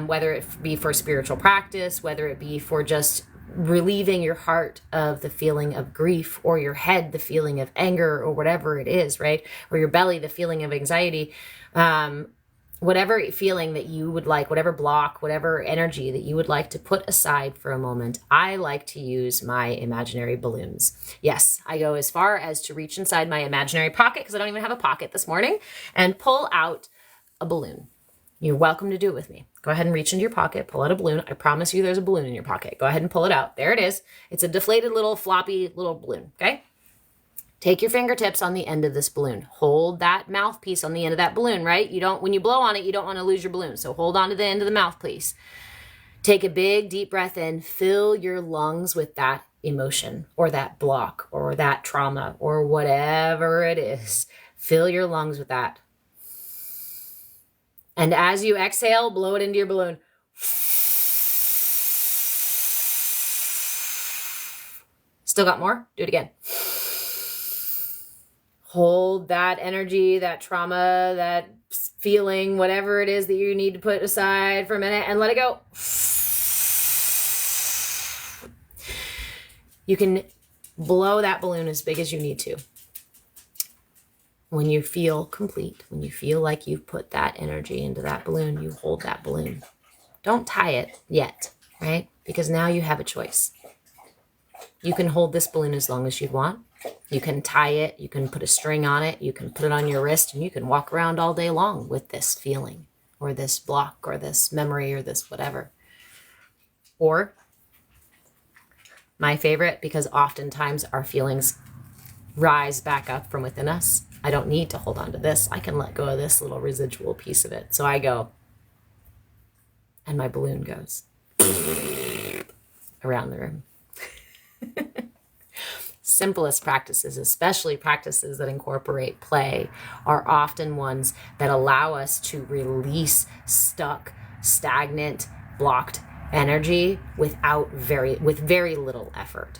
whether it be for spiritual practice, whether it be for just relieving your heart of the feeling of grief, or your head, the feeling of anger, or whatever it is, right? Or your belly, the feeling of anxiety. Whatever feeling that you would like, whatever block, whatever energy that you would like to put aside for a moment, I like to use my imaginary balloons. Yes, I go as far as to reach inside my imaginary pocket, because I don't even have a pocket this morning, and pull out a balloon. You're welcome to do it with me. Go ahead and reach into your pocket, pull out a balloon. I promise you there's a balloon in your pocket. Go ahead and pull it out. There it is. It's a deflated little floppy little balloon, okay? Take your fingertips on the end of this balloon. Hold that mouthpiece on the end of that balloon, right? When you blow on it, you don't want to lose your balloon. So hold on to the end of the mouthpiece. Take a big, deep breath in. Fill your lungs with that emotion, or that block, or that trauma, or whatever it is. Fill your lungs with that. And as you exhale, blow it into your balloon. Still got more? Do it again. Hold that energy, that trauma, that feeling, whatever it is that you need to put aside for a minute, and let it go. You can blow that balloon as big as you need to. When you feel complete, when you feel like you've put that energy into that balloon, you hold that balloon. Don't tie it yet, right? Because now you have a choice. You can hold this balloon as long as you want. You can tie it, you can put a string on it, you can put it on your wrist, and you can walk around all day long with this feeling, or this block, or this memory, or this whatever. Or, my favorite, because oftentimes our feelings rise back up from within us. I don't need to hold on to this. I can let go of this little residual piece of it. So I go, and my balloon goes around the room. Simplest practices, especially practices that incorporate play, are often ones that allow us to release stuck, stagnant, blocked energy with very little effort.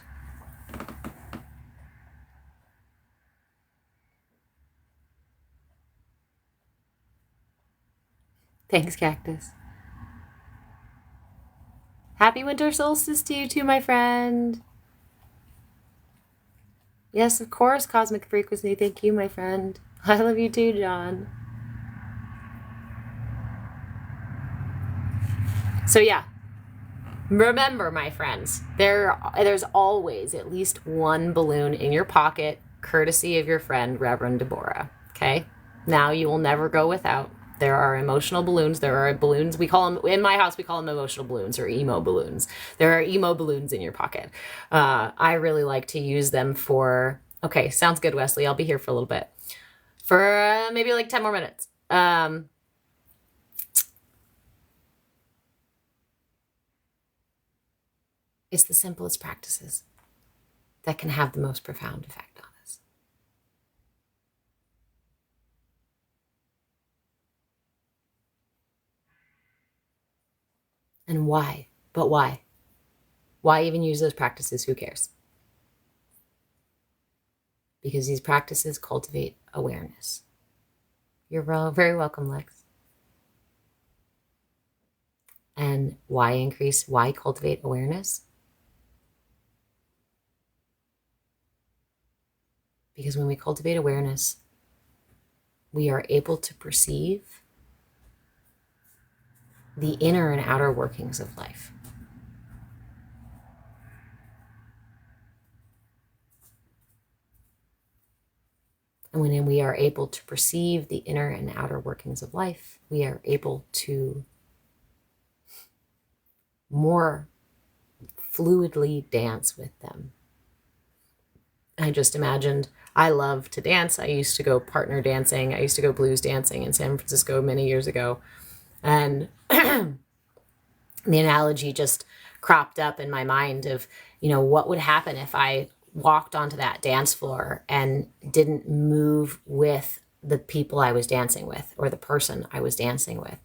Thanks, Cactus. Happy winter solstice to you too, my friend. Yes, of course, Cosmic Frequency. Thank you, my friend. I love you too, John. So yeah, remember, my friends, there's always at least one balloon in your pocket, courtesy of your friend, Reverend Deborah. Okay? Now you will never go without. There are emotional balloons. There are balloons. We call them, in my house, we call them emotional balloons, or emo balloons. There are emo balloons in your pocket. I really like to use them for, okay, sounds good, Wesley. I'll be here for a little bit. For maybe like 10 more minutes. It's the simplest practices that can have the most profound effect on us. And why? But why? Why even use those practices? Who cares? Because these practices cultivate awareness. You're very welcome, Lex. And why cultivate awareness? Because when we cultivate awareness, we are able to perceive the inner and outer workings of life. And when we are able to perceive the inner and outer workings of life, we are able to more fluidly dance with them. I just imagined, I love to dance. I used to go partner dancing. I used to go blues dancing in San Francisco many years ago. And the analogy just cropped up in my mind of, what would happen if I walked onto that dance floor and didn't move with the people I was dancing with or the person I was dancing with.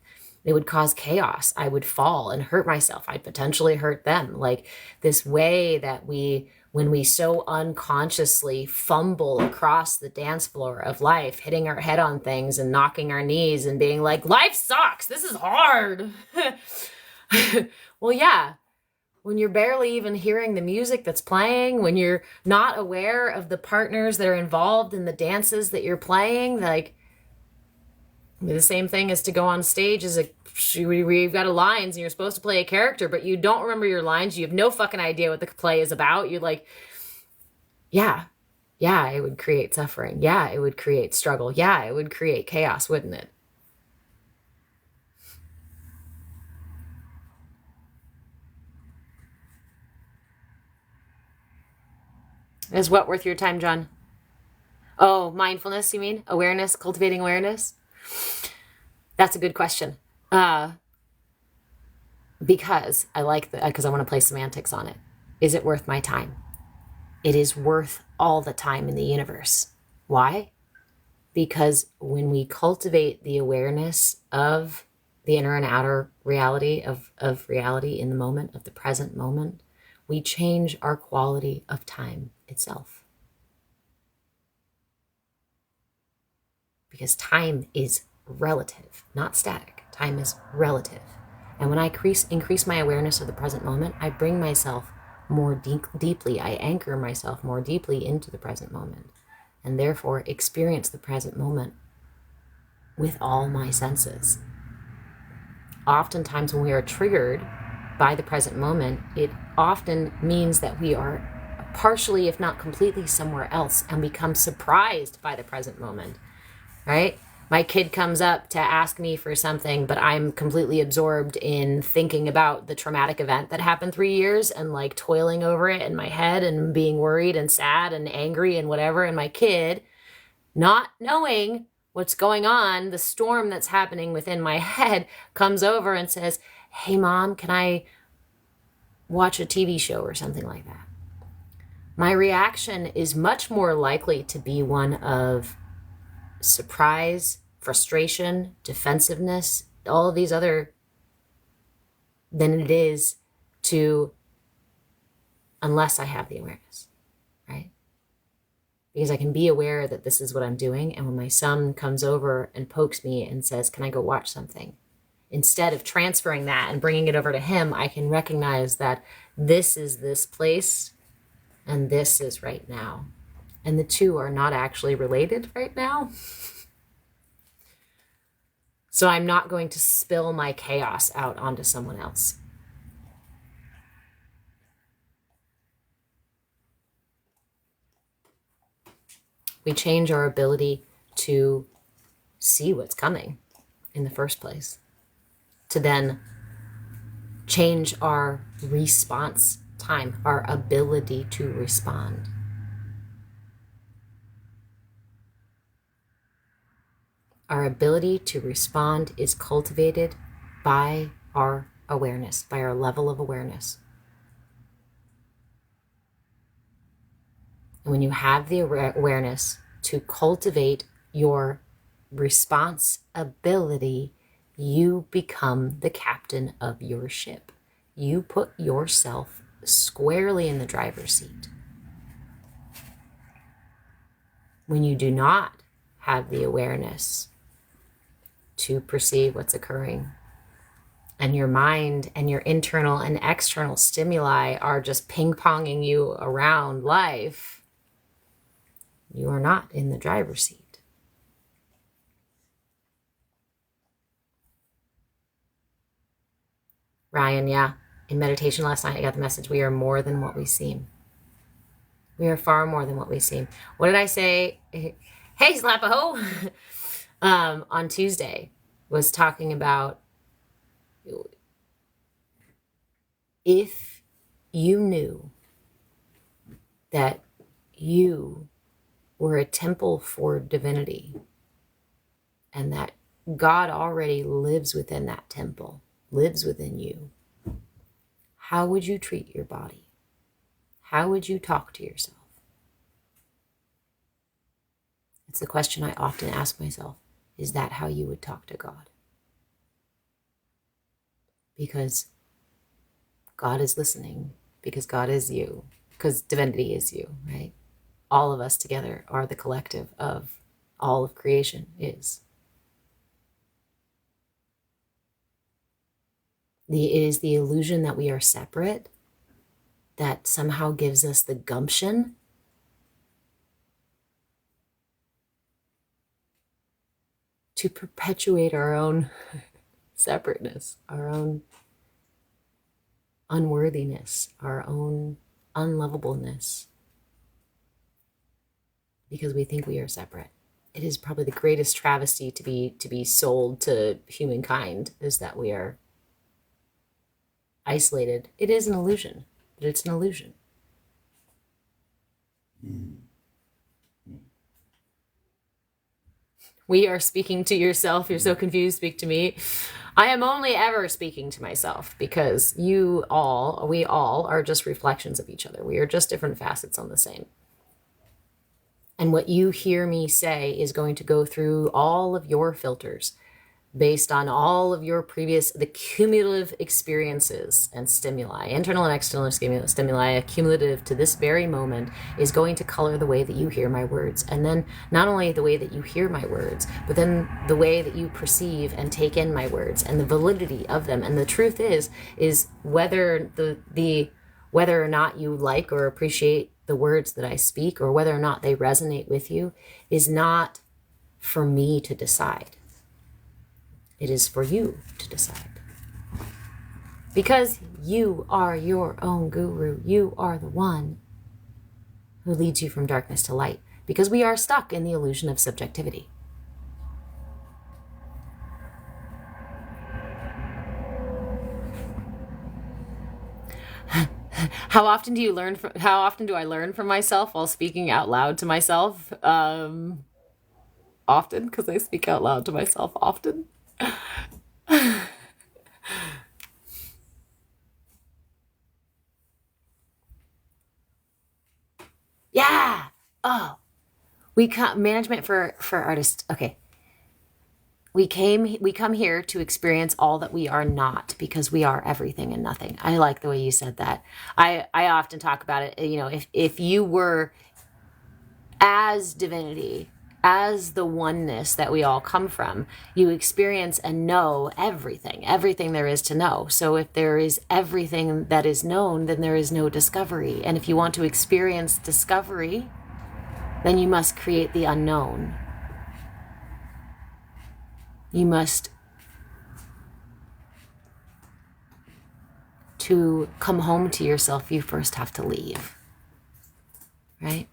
It would cause chaos. I would fall and hurt myself. I'd potentially hurt them. Like this way that when we so unconsciously fumble across the dance floor of life, hitting our head on things and knocking our knees and being like, life sucks. This is hard. Well, yeah. When you're barely even hearing the music that's playing, when you're not aware of the partners that are involved in the dances that you're playing, like the same thing as to go on stage as you've got lines and you're supposed to play a character, but you don't remember your lines. You have no fucking idea what the play is about. You're like, yeah, it would create suffering. Yeah, it would create struggle. Yeah, it would create chaos, wouldn't it? Is what worth your time, John? Oh, mindfulness, you mean? Awareness, cultivating awareness? That's a good question. Because I because I want to play semantics on it. Is it worth my time? It is worth all the time in the universe. Why? Because when we cultivate the awareness of the inner and outer reality of reality in the moment, of the present moment, we change our quality of time itself. Because time is relative, not static. Time is relative. And when I increase my awareness of the present moment, I bring myself more deeply, I anchor myself more deeply into the present moment, and therefore experience the present moment with all my senses. Oftentimes when we are triggered by the present moment, it often means that we are partially, if not completely, somewhere else and become surprised by the present moment, right? My kid comes up to ask me for something, but I'm completely absorbed in thinking about the traumatic event that happened 3 years and like toiling over it in my head and being worried and sad and angry and whatever. And my kid, not knowing what's going on, the storm that's happening within my head, comes over and says, "Hey, Mom, can I watch a TV show or something like that?" My reaction is much more likely to be one of surprise, frustration, defensiveness, all of these other, than it is to, unless I have the awareness, right? Because I can be aware that this is what I'm doing. And when my son comes over and pokes me and says, "Can I go watch something?" Instead of transferring that and bringing it over to him, I can recognize that this is this place and this is right now. And the two are not actually related right now. So I'm not going to spill my chaos out onto someone else. We change our ability to see what's coming in the first place, to then change our response time, our ability to respond. Our ability to respond is cultivated by our awareness, by our level of awareness. And when you have the awareness to cultivate your response ability, you become the captain of your ship. You put yourself squarely in the driver's seat. When you do not have the awareness to perceive what's occurring, and your mind and your internal and external stimuli are just ping-ponging you around life, you are not in the driver's seat. Ryan, yeah, in meditation last night, I got the message, we are more than what we seem. We are far more than what we seem. What did I say? Hey, Slap-a-ho! On Tuesday was talking about if you knew that you were a temple for divinity and that God already lives within that temple, lives within you, how would you treat your body? How would you talk to yourself? It's the question I often ask myself. Is that how you would talk to God? Because God is listening, because God is you, because divinity is you, right? All of us together are the collective of all of creation is. It is the illusion that we are separate that somehow gives us the gumption to perpetuate our own separateness, our own unworthiness, our own unlovableness, because we think we are separate. It is probably the greatest travesty to be sold to humankind, is that we are isolated. It is an illusion, but it's an illusion. We are speaking to yourself. You're so confused. Speak to me. I am only ever speaking to myself, because we all are just reflections of each other. We are just different facets on the same. And what you hear me say is going to go through all of your filters based on all of your the cumulative experiences and stimuli, internal and external stimuli, cumulative to this very moment, is going to color the way that you hear my words. And then not only the way that you hear my words, but then the way that you perceive and take in my words and the validity of them. And the truth is whether whether or not you like or appreciate the words that I speak, or whether or not they resonate with you, is not for me to decide. It is for you to decide. Because you are your own guru. You are the one who leads you from darkness to light. Because we are stuck in the illusion of subjectivity. How often do I learn from myself while speaking out loud to myself? Often, because I speak out loud to myself often. Yeah. Oh, we come management for artists. Okay. We come here to experience all that we are not, because we are everything and nothing. I like the way you said that. I often talk about it. You know, if you were as divinity, as the oneness that we all come from, you experience and know everything there is to know. So if there is everything that is known, then there is no discovery. And if you want to experience discovery, then you must create the unknown. You must, to come home to yourself, you first have to leave, right?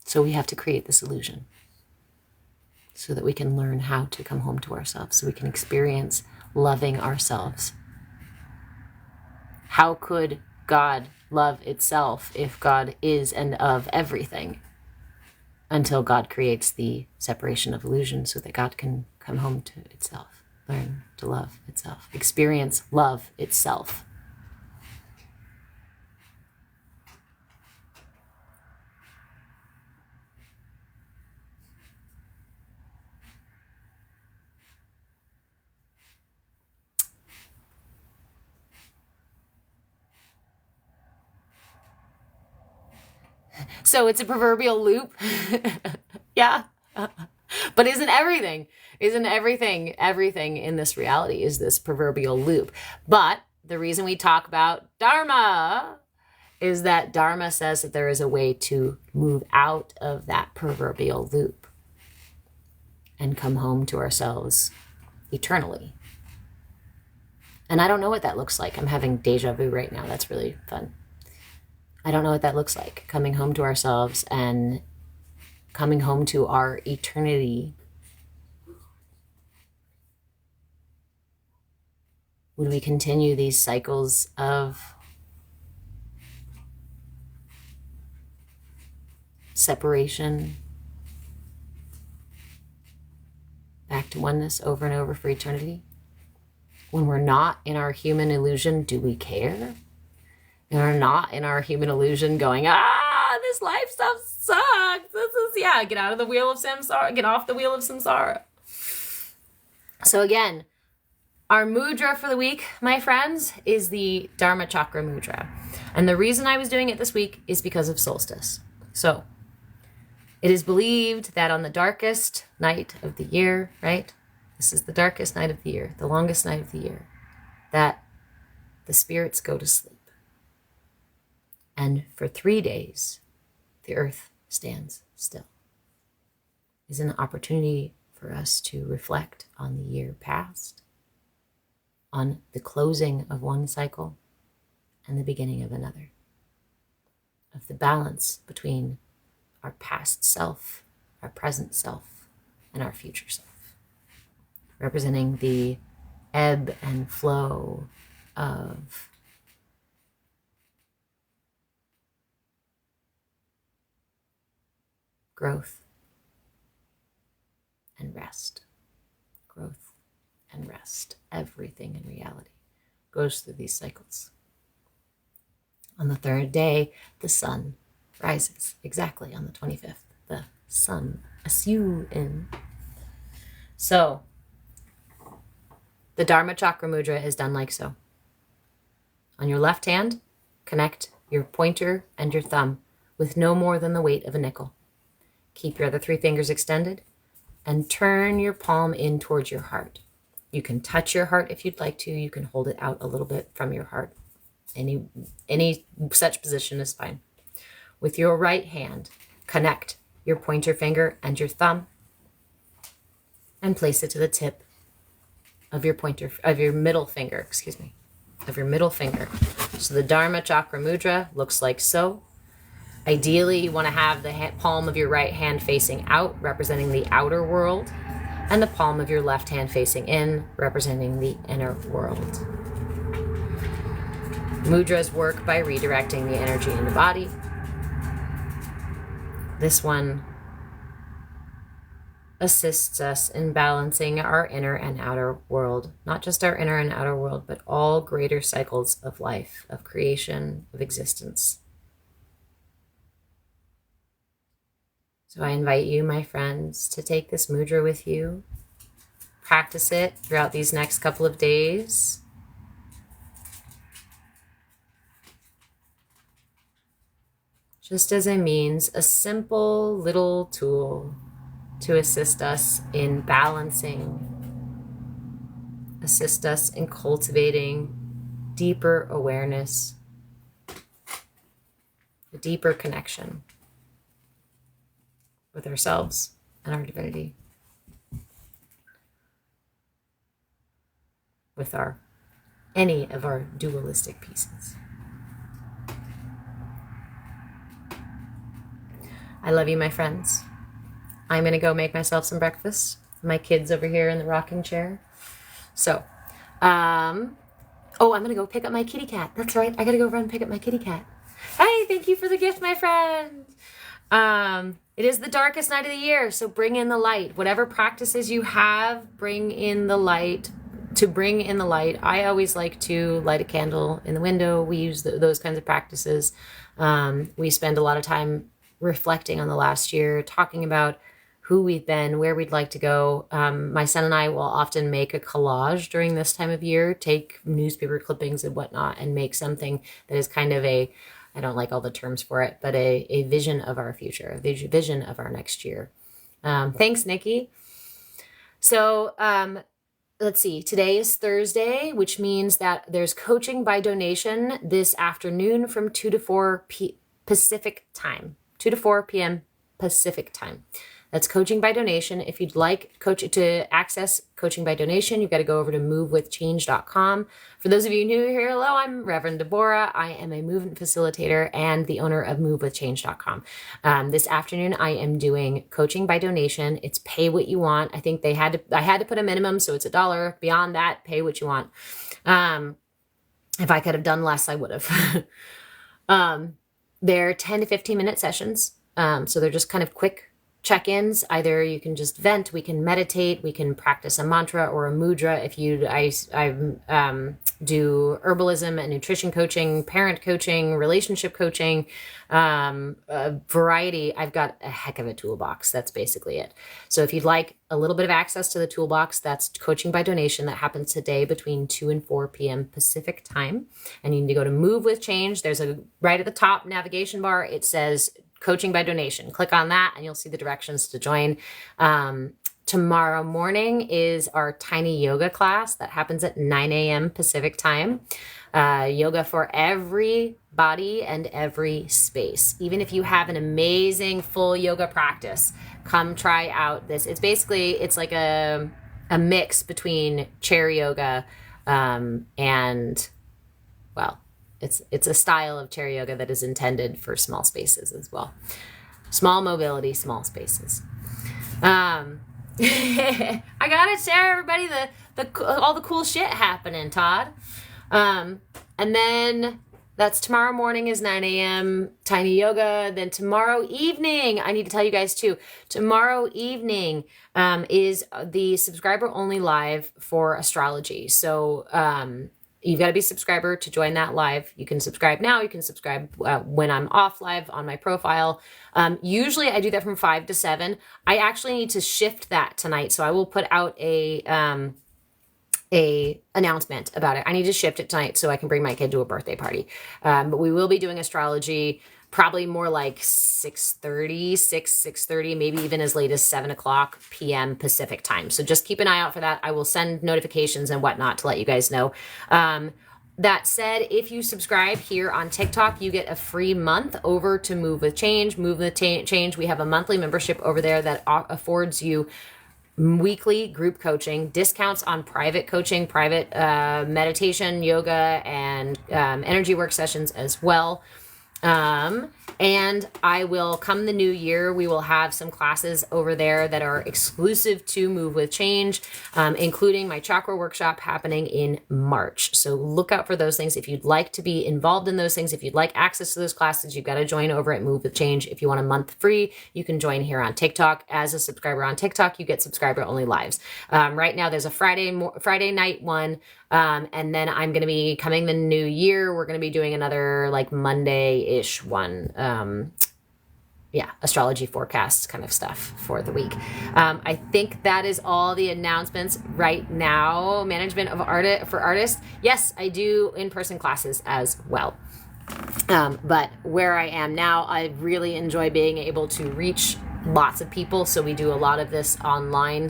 So we have to create this illusion so that we can learn how to come home to ourselves, so we can experience loving ourselves. How could God love itself if God is and of everything? Until God creates the separation of illusion so that God can come home to itself, learn to love itself, experience love itself. So it's a proverbial loop. Yeah. But isn't everything in this reality is this proverbial loop? But the reason we talk about Dharma is that Dharma says that there is a way to move out of that proverbial loop and come home to ourselves eternally. And I don't know what that looks like. I'm having deja vu right now. That's really fun. I don't know what that looks like, coming home to ourselves and coming home to our eternity. Would we continue these cycles of separation back to oneness over and over for eternity? When we're not in our human illusion, do we care? And we're not in our human illusion going, this life stuff sucks. Get out of the wheel of samsara, get off the wheel of samsara. So again, our mudra for the week, my friends, is the Dharma Chakra mudra. And the reason I was doing it this week is because of solstice. So it is believed that on the darkest night of the year, right? This is the darkest night of the year, the longest night of the year, that the spirits go to sleep. And for 3 days, the earth stands still. It's an opportunity for us to reflect on the year past, on the closing of one cycle and the beginning of another, of the balance between our past self, our present self, and our future self, representing the ebb and flow of growth and rest. Growth and rest. Everything in reality goes through these cycles. On the third day, the sun rises. Exactly on the 25th, the sun, S-U-N. So, the Dharma Chakra Mudra is done like so. On your left hand, connect your pointer and your thumb with no more than the weight of a nickel. Keep your other 3 fingers extended and turn your palm in towards your heart. You can touch your heart if you'd like to. You can hold it out a little bit from your heart. Any such position is fine. With your right hand, connect your pointer finger and your thumb and place it to the tip of your middle finger, of your middle finger. So the Dharma Chakra Mudra looks like so. Ideally, you want to have the palm of your right hand facing out, representing the outer world, and the palm of your left hand facing in, representing the inner world. Mudras work by redirecting the energy in the body. This one assists us in balancing our inner and outer world. Not just our inner and outer world, but all greater cycles of life, of creation, of existence. So I invite you, my friends, to take this mudra with you. Practice it throughout these next couple of days. Just as a means, a simple little tool to assist us in balancing, assist us in cultivating deeper awareness, a deeper connection with ourselves and our divinity, with any of our dualistic pieces. I love you, my friends. I'm gonna go make myself some breakfast. My kid's over here in the rocking chair. So, I'm gonna go pick up my kitty cat. That's right, I gotta go run and pick up my kitty cat. Hey, thank you for the gift, my friend. It is the darkest night of the year, so bring in the light. Whatever practices you have, bring in the light. To bring in the light, I always like to light a candle in the window. We use those kinds of practices. We spend a lot of time reflecting on the last year, talking about who we've been, where we'd like to go. My son and I will often make a collage during this time of year, take newspaper clippings and whatnot, and make something that is kind of I don't like all the terms for it, but a vision of our future, a vision of our next year. Thanks, Nikki. So let's see, today is Thursday, which means that there's coaching by donation this afternoon from 2 to 4 Pacific time, 2 to 4 p.m. Pacific time. That's coaching by donation. If you'd like to access coaching by donation, you've got to go over to movewithchange.com. For those of you new here, hello, I'm Reverend Deborah. I am a movement facilitator and the owner of movewithchange.com. This afternoon, I am doing coaching by donation. It's pay what you want. I think I had to put a minimum, so it's $1. Beyond that, pay what you want. If I could have done less, I would have. They're 10 to 15 minute sessions. So they're just kind of quick check-ins. Either you can just vent, we can meditate, we can practice a mantra or a mudra. If I do herbalism and nutrition coaching, parent coaching, relationship coaching, a variety. I've got a heck of a toolbox. That's basically it. So if you'd like a little bit of access to the toolbox, that's coaching by donation. That happens today between 2 and 4 p.m. Pacific time. And you need to go to Move with Change. There's right at the top navigation bar, it says coaching by donation. Click on that and you'll see the directions to join. Tomorrow morning is our tiny yoga class that happens at 9 a.m. Pacific time. Yoga for every body and every space. Even if you have an amazing full yoga practice, come try out this. It's like a mix between chair yoga and, well, it's a style of chair yoga that is intended for small spaces as well. Small mobility, small spaces. I gotta share everybody all the cool shit happening, Todd. And then that's tomorrow morning is 9 a.m. tiny yoga. Then tomorrow evening, I need to tell you guys too, tomorrow evening is the subscriber only live for astrology. So you've got to be a subscriber to join that live. You can subscribe now. You can subscribe when I'm off live on my profile. Usually I do that from 5 to 7. I actually need to shift that tonight. So I will put out a announcement about it. I need to shift it tonight so I can bring my kid to a birthday party. But we will be doing astrology probably more like 6:30, maybe even as late as 7 o'clock p.m. Pacific time. So just keep an eye out for that. I will send notifications and whatnot to let you guys know. That said, if you subscribe here on TikTok, you get a free month over to Move with Change. Move with Change, we have a monthly membership over there that affords you weekly group coaching, discounts on private coaching, private meditation, yoga, and energy work sessions as well. And I will, come the new year, we will have some classes over there that are exclusive to Move with Change, including my chakra workshop happening in March. So look out for those things. If you'd like to be involved in those things, if you'd like access to those classes, you've got to join over at Move with Change. If you want a month free, you can join here on TikTok. As a subscriber on TikTok, you get subscriber only lives. Right now there's a Friday night one. And then I'm going to be coming the new year. We're going to be doing another like Monday-ish one. Astrology forecasts kind of stuff for the week. I think that is all the announcements right now. Management of for artists. Yes, I do in-person classes as well. But where I am now, I really enjoy being able to reach lots of people. So we do a lot of this online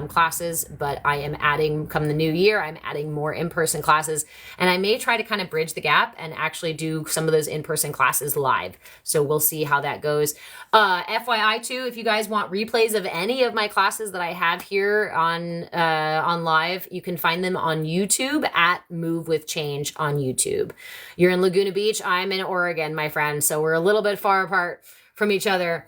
classes, but I am adding, come the new year, I'm adding more in-person classes, and I may try to kind of bridge the gap and actually do some of those in-person classes live. So we'll see how that goes. FYI too, if you guys want replays of any of my classes that I have here on live, you can find them on YouTube at Move with Change on YouTube. You're in Laguna Beach, I'm in Oregon, my friend. So we're a little bit far apart from each other.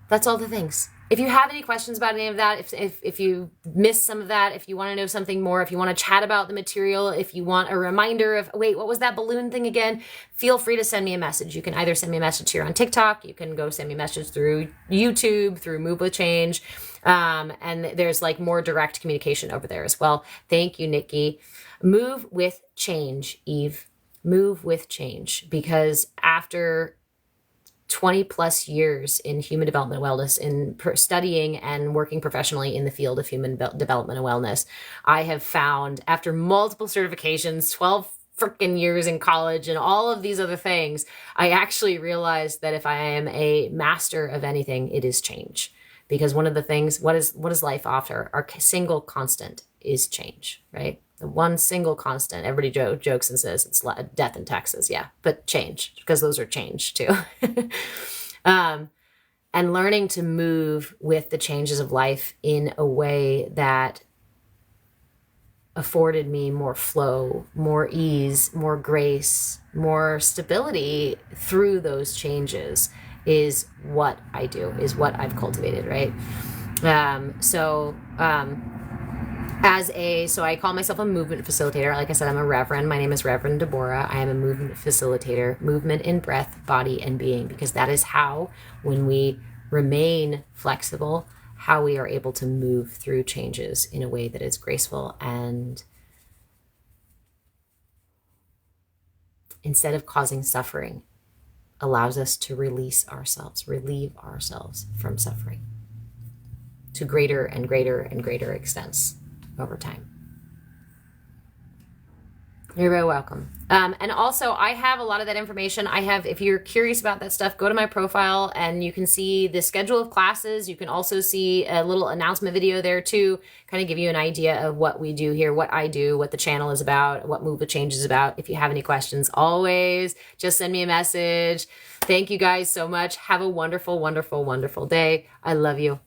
That's all the things. If you have any questions about any of that, if you missed some of that, if you want to know something more, if you want to chat about the material, if you want a reminder of, wait, what was that balloon thing again? Feel free to send me a message. You can either send me a message here on TikTok. You can go send me a message through YouTube, through Move with Change. And there's like more direct communication over there as well. Thank you, Nikki. Move with Change, Eve. Move with Change, because after 20 plus years in human development and wellness, in studying and working professionally in the field of human development and wellness, I have found, after multiple certifications, 12 freaking years in college and all of these other things, I actually realized that if I am a master of anything, it is change. Because one of the things, what is life after? Our single constant is change, right? The one single constant, everybody jokes and says it's death and taxes. Yeah, but change, because those are change too. And learning to move with the changes of life in a way that afforded me more flow, more ease, more grace, more stability through those changes is what I do, is what I've cultivated, right? So I call myself a movement facilitator. Like I said, I'm a reverend. My name is Reverend Deborah. I am a movement facilitator, movement in breath, body, and being, because that is how, when we remain flexible, how we are able to move through changes in a way that is graceful and, instead of causing suffering, allows us to relieve ourselves from suffering to greater and greater and greater extents over time. You're very welcome. And also, I have a lot of that information. If you're curious about that stuff, go to my profile and you can see the schedule of classes. You can also see a little announcement video there too, kind of give you an idea of what we do here, what I do, what the channel is about, what Move with Change is about. If you have any questions, always just send me a message. Thank you guys so much. Have a wonderful, wonderful, wonderful day. I love you.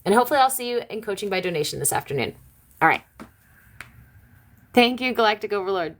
And hopefully I'll see you in coaching by donation this afternoon. All right. Thank you, Galactic Overlord.